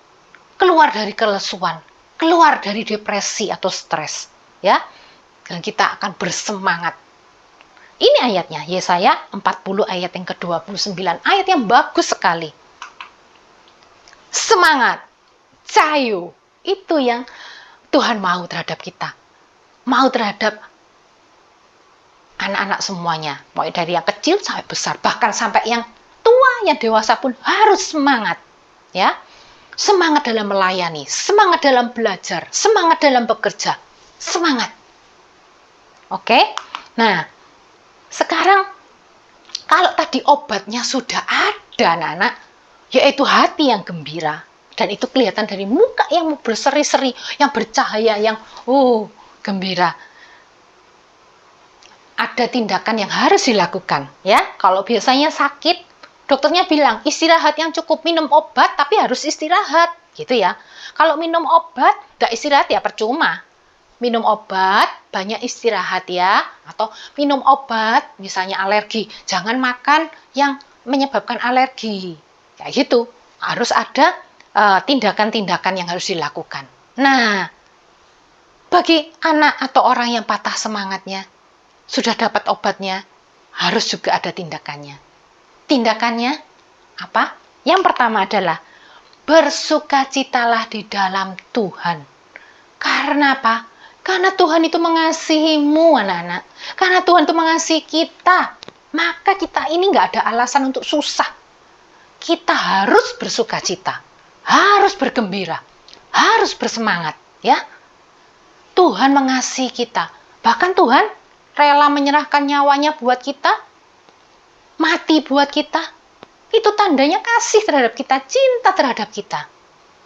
keluar dari kelesuan, keluar dari depresi atau stres, ya. Dan kita akan bersemangat. Ini ayatnya, Yesaya 40 ayat yang ke-29, ayat yang bagus sekali. Semangat, cayo, itu yang Tuhan mau terhadap kita. Mau terhadap anak-anak semuanya, mulai dari yang kecil sampai besar, bahkan sampai yang tua, yang dewasa pun harus semangat, ya. Semangat dalam melayani, semangat dalam belajar, semangat dalam bekerja, semangat. Oke? Nah, sekarang kalau tadi obatnya sudah ada anak-anak, yaitu hati yang gembira, dan itu kelihatan dari muka yang berseri-seri, yang bercahaya, yang gembira. Ada tindakan yang harus dilakukan, ya. Kalau biasanya sakit, dokternya bilang istirahat yang cukup, minum obat tapi harus istirahat, gitu ya. Kalau minum obat nggak istirahat ya percuma. Minum obat banyak istirahat ya, atau minum obat misalnya alergi, jangan makan yang menyebabkan alergi. Kayak gitu. Harus ada tindakan-tindakan yang harus dilakukan. Nah, bagi anak atau orang yang patah semangatnya, sudah dapat obatnya, harus juga ada tindakannya. Tindakannya apa? Yang pertama adalah bersukacitalah di dalam Tuhan. Karena apa? Karena Tuhan itu mengasihimu anak-anak. Karena Tuhan itu mengasihi kita. Maka kita ini nggak ada alasan untuk susah. Kita harus bersukacita. Harus bergembira. Harus bersemangat. Ya. Tuhan mengasihi kita. Bahkan Tuhan rela menyerahkan nyawanya buat kita. Mati buat kita. Itu tandanya kasih terhadap kita, cinta terhadap kita.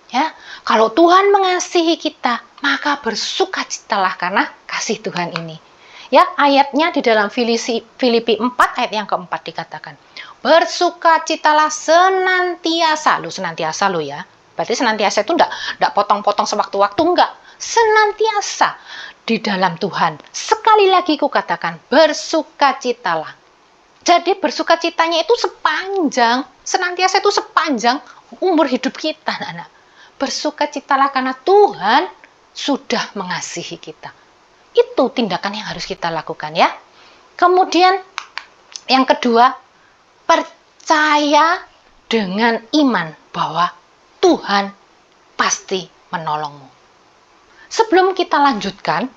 Ya, kalau Tuhan mengasihi kita, maka bersukacitalah karena kasih Tuhan ini. Ya, ayatnya di dalam Filipi 4 ayat yang keempat dikatakan, bersukacitalah senantiasa. Senantiasa ya. Berarti senantiasa itu enggak potong-potong sewaktu-waktu, enggak. Senantiasa di dalam Tuhan. Sekali lagi kukatakan, bersukacitalah. Jadi bersukacitanya itu senantiasa itu sepanjang umur hidup kita, anak-anak. Bersukacitalah karena Tuhan sudah mengasihi kita. Itu tindakan yang harus kita lakukan ya. Kemudian yang kedua, percaya dengan iman bahwa Tuhan pasti menolongmu. Sebelum kita lanjutkan,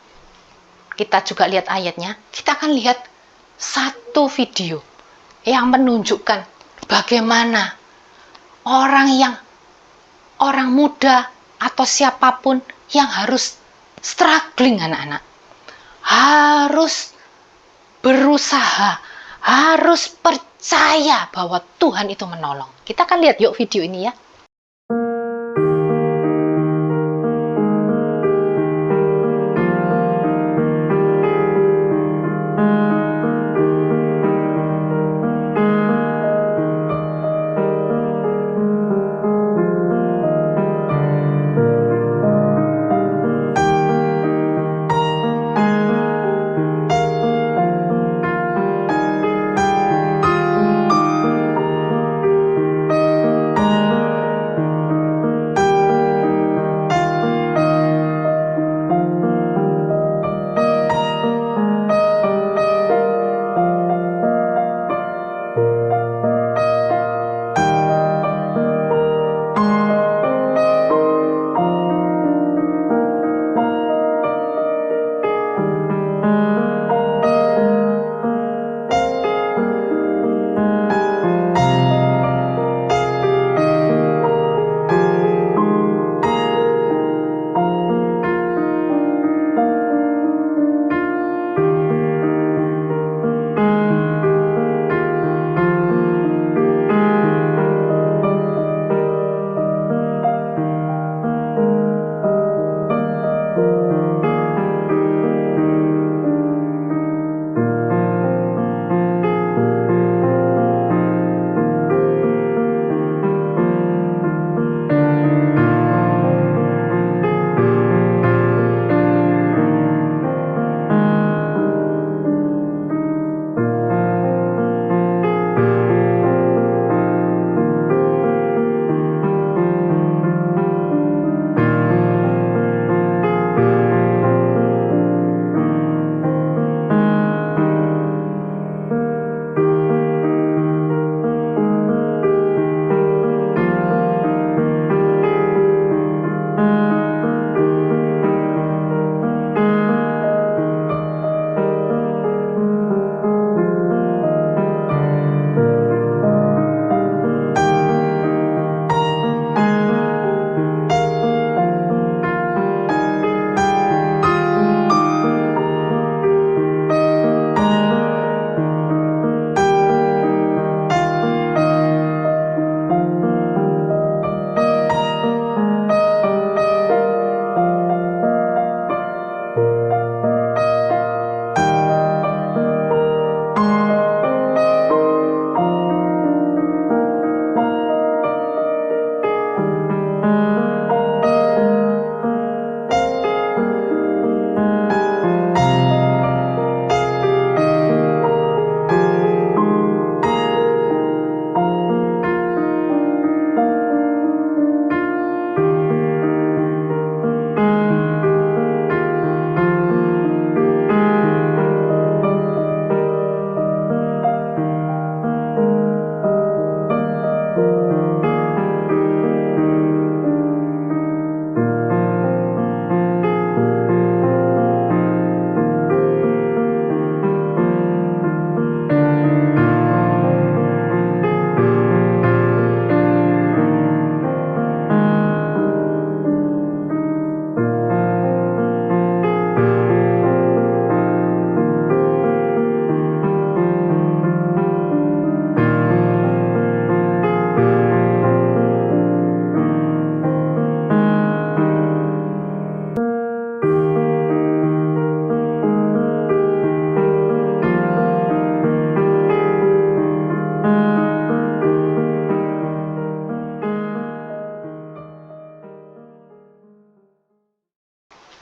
kita juga lihat ayatnya, kita akan lihat satu video yang menunjukkan bagaimana orang muda atau siapapun yang harus struggling, anak-anak, harus berusaha, harus percaya bahwa Tuhan itu menolong. Kita akan lihat yuk video ini ya.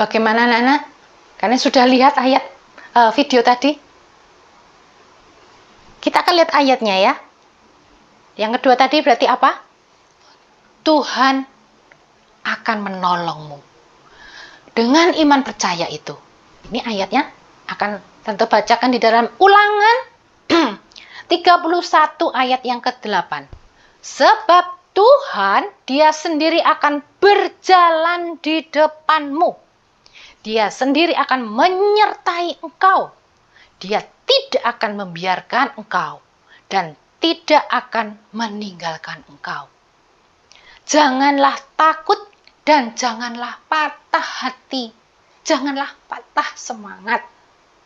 Bagaimana anak-anak? Kalian sudah lihat ayat video tadi? Kita akan lihat ayatnya ya. Yang kedua tadi berarti apa? Tuhan akan menolongmu. Dengan iman percaya itu. Ini ayatnya akan tentu bacakan di dalam Ulangan 31 ayat yang ke-8. Sebab Tuhan, Dia sendiri akan berjalan di depanmu. Dia sendiri akan menyertai engkau. Dia tidak akan membiarkan engkau dan tidak akan meninggalkan engkau. Janganlah takut dan janganlah patah hati. Janganlah patah semangat.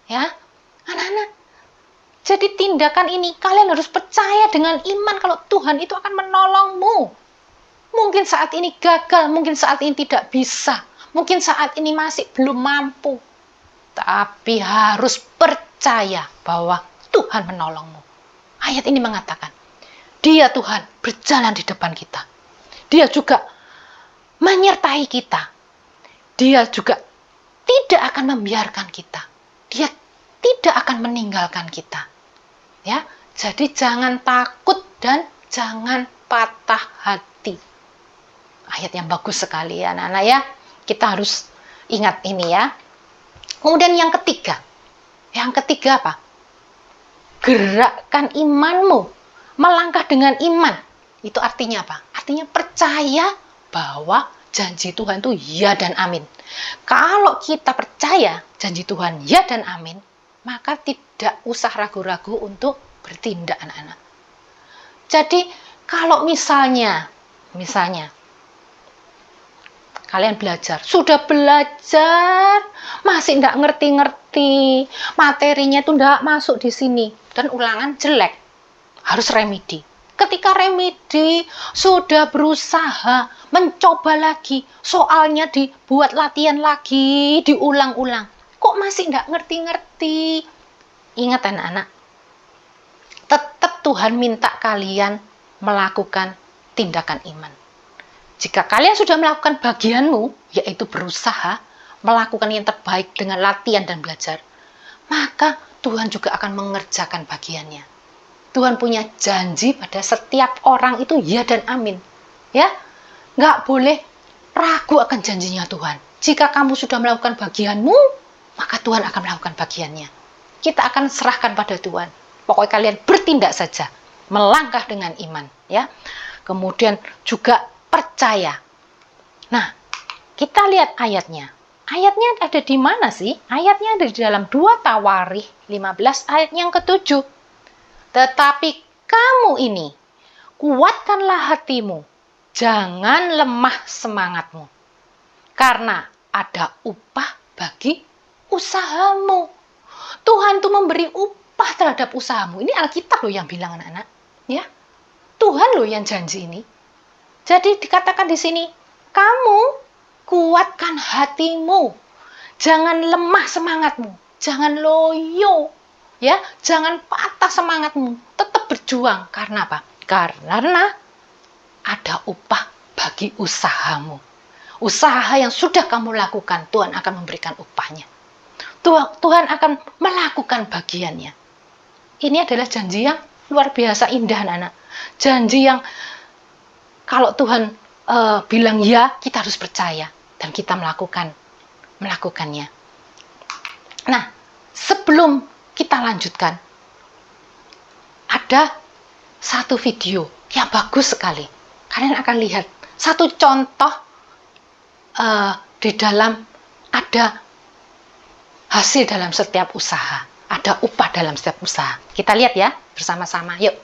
Ya, anak-anak. Jadi tindakan ini kalian harus percaya dengan iman kalau Tuhan itu akan menolongmu. Mungkin saat ini gagal, mungkin saat ini tidak bisa, mungkin saat ini masih belum mampu. Tapi harus percaya bahwa Tuhan menolongmu. Ayat ini mengatakan, Dia Tuhan berjalan di depan kita. Dia juga menyertai kita. Dia juga tidak akan membiarkan kita. Dia tidak akan meninggalkan kita. Ya, jadi jangan takut dan jangan patah hati. Ayat yang bagus sekali ya anak-anak ya. Kita harus ingat ini ya. Kemudian yang ketiga. Yang ketiga apa? Gerakkan imanmu. Melangkah dengan iman. Itu artinya apa? Artinya percaya bahwa janji Tuhan itu ya dan amin. Kalau kita percaya janji Tuhan ya dan amin, maka tidak usah ragu-ragu untuk bertindak anak-anak. Jadi kalau misalnya kalian sudah belajar, masih tidak ngerti-ngerti, materinya itu tidak masuk di sini, dan ulangan jelek, harus remedi. Ketika remedi, sudah berusaha, mencoba lagi, soalnya dibuat latihan lagi, diulang-ulang. Kok masih tidak ngerti-ngerti? Ingat anak-anak, tetap Tuhan minta kalian melakukan tindakan iman. Jika kalian sudah melakukan bagianmu, yaitu berusaha, melakukan yang terbaik dengan latihan dan belajar, maka Tuhan juga akan mengerjakan bagiannya. Tuhan punya janji pada setiap orang itu ya dan amin. Ya, nggak boleh ragu akan janjinya Tuhan. Jika kamu sudah melakukan bagianmu, maka Tuhan akan melakukan bagiannya. Kita akan serahkan pada Tuhan. Pokoknya kalian bertindak saja, melangkah dengan iman, ya. Kemudian juga percaya. Nah, kita lihat ayatnya. Ayatnya ada di mana sih? Ayatnya ada di dalam 2 Tawarikh 15 ayat yang ke-7. Tetapi kamu ini, kuatkanlah hatimu, jangan lemah semangatmu, karena ada upah bagi usahamu. Tuhan tuh memberi upah terhadap usahamu. Ini Alkitab loh yang bilang anak-anak. Ya, Tuhan loh yang janji ini. Jadi dikatakan di sini, kamu kuatkan hatimu, jangan lemah semangatmu, jangan loyo, ya, jangan patah semangatmu, tetap berjuang. Karena apa? Karena ada upah bagi usahamu. Usaha yang sudah kamu lakukan, Tuhan akan memberikan upahnya. Tuhan akan melakukan bagiannya. Ini adalah janji yang luar biasa indah, anak-anak. Janji yang kalau Tuhan bilang ya, kita harus percaya dan kita melakukannya. Nah, sebelum kita lanjutkan, ada satu video yang bagus sekali. Kalian akan lihat satu contoh di dalam ada hasil dalam setiap usaha, ada upah dalam setiap usaha. Kita lihat ya bersama-sama, yuk.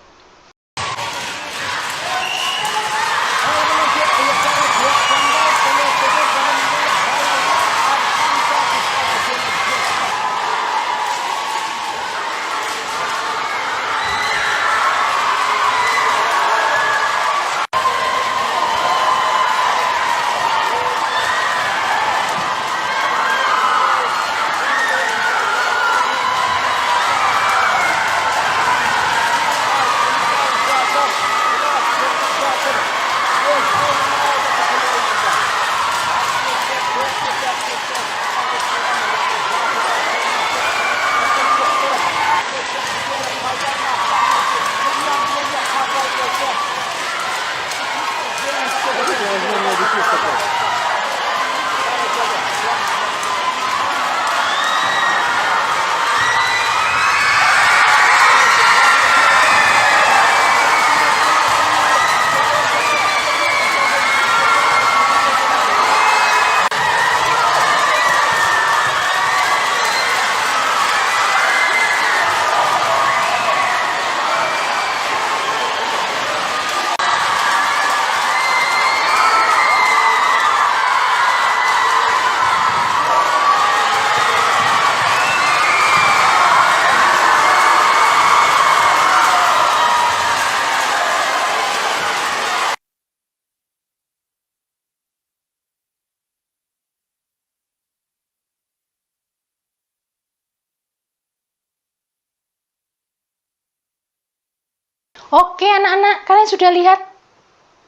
Oke anak-anak, kalian sudah lihat?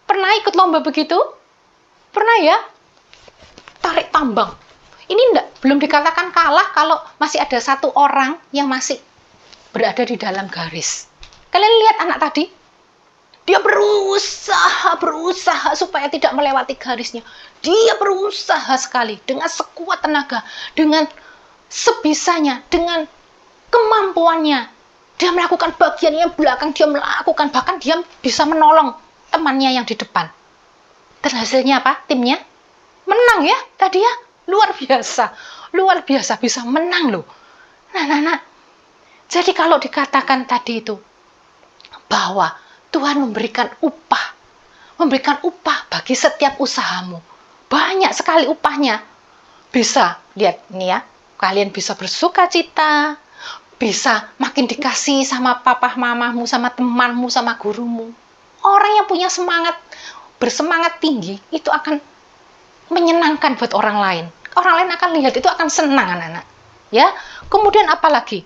Pernah ikut lomba begitu? Pernah ya? Tarik tambang. Ini belum dikatakan kalah kalau masih ada satu orang yang masih berada di dalam garis. Kalian lihat anak tadi? Dia berusaha supaya tidak melewati garisnya. Dia berusaha sekali dengan sekuat tenaga, dengan sebisanya, dengan kemampuannya. Dia melakukan bagian yang belakang, dia melakukan, bahkan dia bisa menolong temannya yang di depan. Dan hasilnya apa? Timnya menang ya tadi ya. Luar biasa bisa menang loh. Nah. Jadi kalau dikatakan tadi itu bahwa Tuhan memberikan upah bagi setiap usahamu. Banyak sekali upahnya. Bisa, lihat ini ya, kalian bisa bersuka cita, bisa makin dikasih sama papa mamamu, sama temanmu, sama gurumu. Orang yang punya bersemangat tinggi, itu akan menyenangkan buat orang lain. Orang lain akan lihat, itu akan senang anak-anak. Ya, kemudian apa lagi?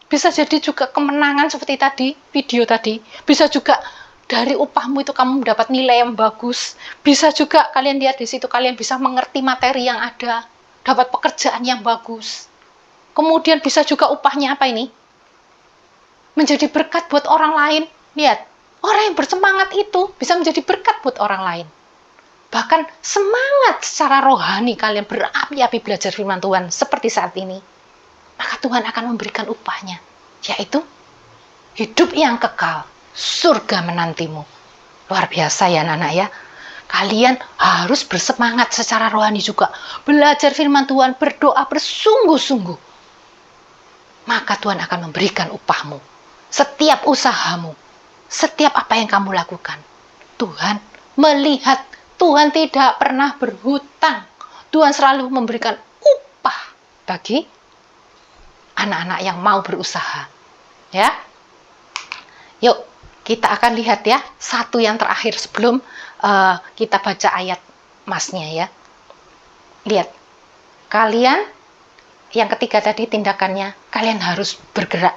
Bisa jadi juga kemenangan seperti tadi, video tadi. Bisa juga dari upahmu itu kamu mendapat nilai yang bagus. Bisa juga kalian lihat di situ, kalian bisa mengerti materi yang ada. Dapat pekerjaan yang bagus. Kemudian bisa juga upahnya apa ini? Menjadi berkat buat orang lain. Lihat, orang yang bersemangat itu bisa menjadi berkat buat orang lain. Bahkan semangat secara rohani kalian berapi-api belajar firman Tuhan seperti saat ini. Maka Tuhan akan memberikan upahnya, yaitu hidup yang kekal, surga menantimu. Luar biasa ya anak-anak ya. Kalian harus bersemangat secara rohani juga. Belajar firman Tuhan, berdoa bersungguh-sungguh. Maka Tuhan akan memberikan upahmu. Setiap usahamu, setiap apa yang kamu lakukan. Tuhan melihat, Tuhan tidak pernah berhutang. Tuhan selalu memberikan upah bagi anak-anak yang mau berusaha. Ya. Yuk, kita akan lihat ya, satu yang terakhir sebelum kita baca ayat masnya ya. Lihat. Kalian yang ketiga tadi tindakannya, kalian harus bergerak.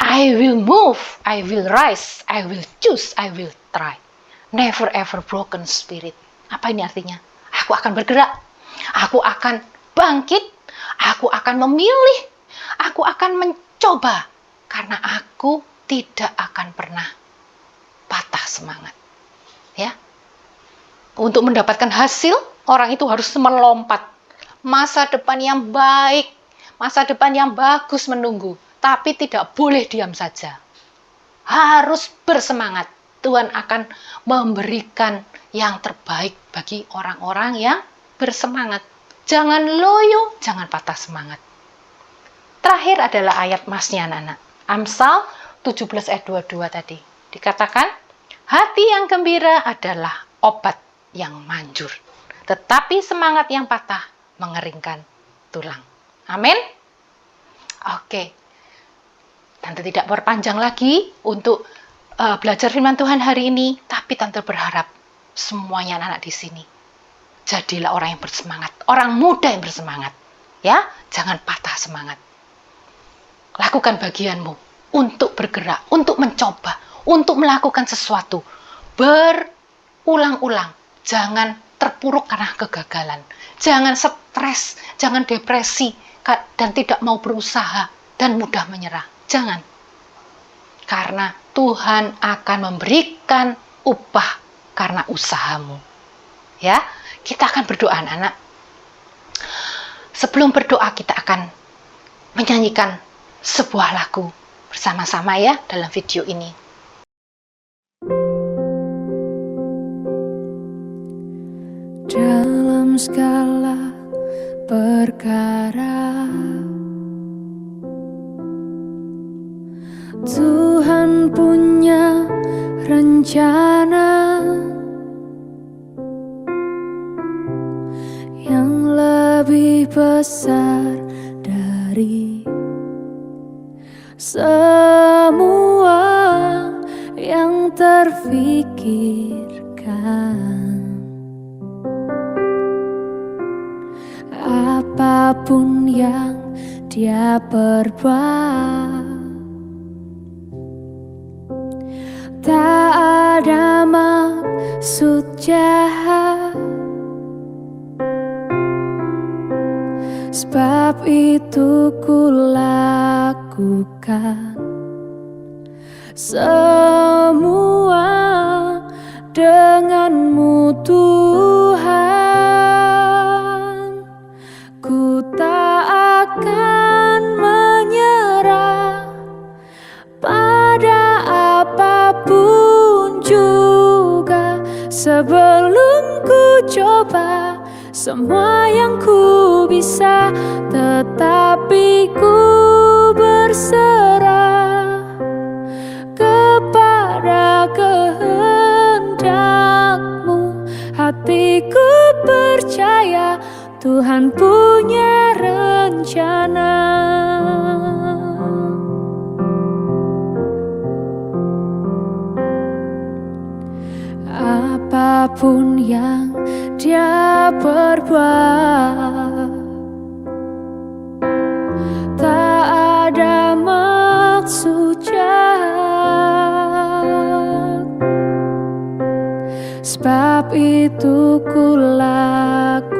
I will move, I will rise, I will choose, I will try. Never ever broken spirit. Apa ini artinya? Aku akan bergerak. Aku akan bangkit. Aku akan memilih. Aku akan mencoba karena aku tidak akan pernah patah semangat. Ya. Untuk mendapatkan hasil, orang itu harus melompat. Masa depan yang baik, masa depan yang bagus menunggu, tapi tidak boleh diam saja. Harus bersemangat. Tuhan akan memberikan yang terbaik bagi orang-orang yang bersemangat. Jangan loyo, jangan patah semangat. Terakhir adalah ayat masnya anak-anak. Amsal 17 ayat 22 tadi. Dikatakan, hati yang gembira adalah obat yang manjur. Tetapi semangat yang patah mengeringkan tulang. Amin. Oke. Tante tidak berpanjang lagi untuk belajar firman Tuhan hari ini. Tapi Tante berharap semuanya anak-anak di sini. Jadilah orang yang bersemangat. Orang muda yang bersemangat. Ya, jangan patah semangat. Lakukan bagianmu untuk bergerak, untuk mencoba, untuk melakukan sesuatu. Berulang-ulang. Jangan terpuruk karena kegagalan. Jangan stres, jangan depresi, dan tidak mau berusaha, dan mudah menyerah. Jangan. Karena Tuhan akan memberikan upah karena usahamu. Ya, kita akan berdoa anak-anak. Sebelum berdoa kita akan menyanyikan sebuah lagu bersama-sama ya dalam video ini. Dalam segala perkara Tuhan punya rencana yang lebih besar dari semua yang terfikirkan. Apapun yang Dia perbuat, maksud jahat. Sebab itu ku lakukan semua denganmu Tuhan. Ku tak akan menyerah pada apapun juga, sebelum ku coba semua yang ku bisa, tetapi ku berserah kepada kehendak-Mu. Hatiku percaya Tuhan punya rencana. Apapun yang Dia berbuat, tak ada maksud jahat. Sebab itu ku lakukan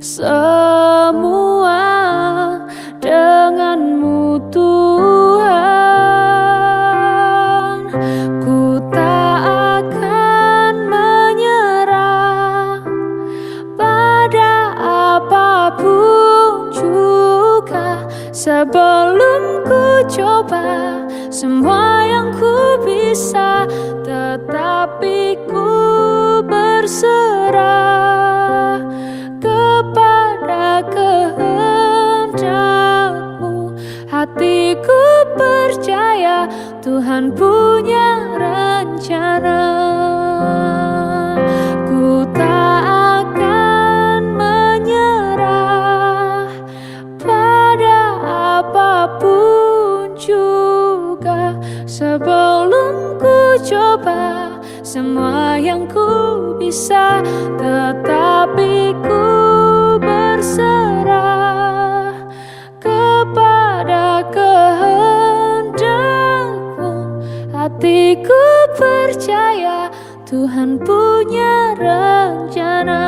semua denganmu Tuhan. Ku tak akan menyerah pada apapun juga, sebelum ku coba semua yang ku bisa, tetapi ku berserah kepada kehendak-Mu. Hatiku percaya Tuhan punya rencana. Ku tak akan menyerah pada apapun juga, sebelum ku coba semua yang ku bisa, tetapi ku berserah kepada kehendak-Mu. Hatiku percaya Tuhan punya rencana.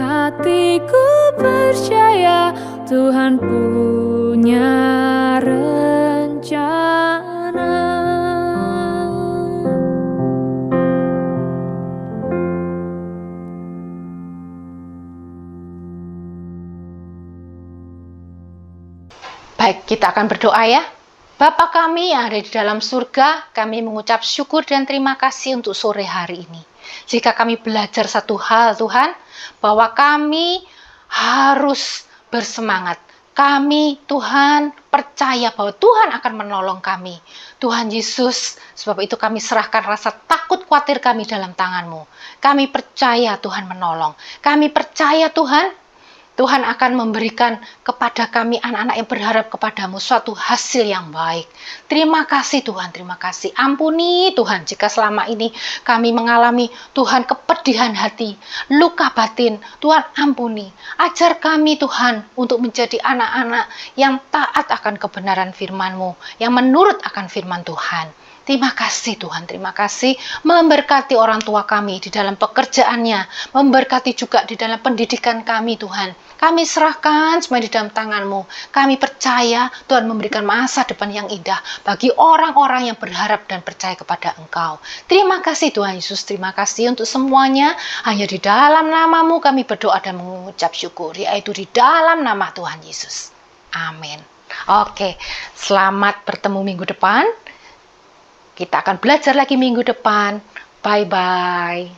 Hatiku percaya Tuhan punya rencana. Baik, kita akan berdoa ya. Bapa kami yang ada di dalam surga, kami mengucap syukur dan terima kasih untuk sore hari ini. Jika kami belajar satu hal Tuhan, bahwa kami harus bersemangat. Kami Tuhan percaya bahwa Tuhan akan menolong kami. Tuhan Yesus, sebab itu kami serahkan rasa takut khawatir kami dalam tangan-Mu. Kami percaya Tuhan menolong. Kami percaya Tuhan akan memberikan kepada kami anak-anak yang berharap kepadamu suatu hasil yang baik. Terima kasih Tuhan, terima kasih. Ampuni Tuhan jika selama ini kami mengalami Tuhan kepedihan hati, luka batin. Tuhan ampuni. Ajar kami Tuhan untuk menjadi anak-anak yang taat akan kebenaran firman-Mu, yang menurut akan firman Tuhan. Terima kasih Tuhan, terima kasih. Memberkati orang tua kami di dalam pekerjaannya, memberkati juga di dalam pendidikan kami Tuhan. Kami serahkan semua di dalam tangan-Mu. Kami percaya Tuhan memberikan masa depan yang indah bagi orang-orang yang berharap dan percaya kepada Engkau. Terima kasih Tuhan Yesus, terima kasih untuk semuanya. Hanya di dalam nama-Mu kami berdoa dan mengucap syukur, yaitu di dalam nama Tuhan Yesus. Amin. Oke, selamat bertemu minggu depan. Kita akan belajar lagi minggu depan. Bye-bye.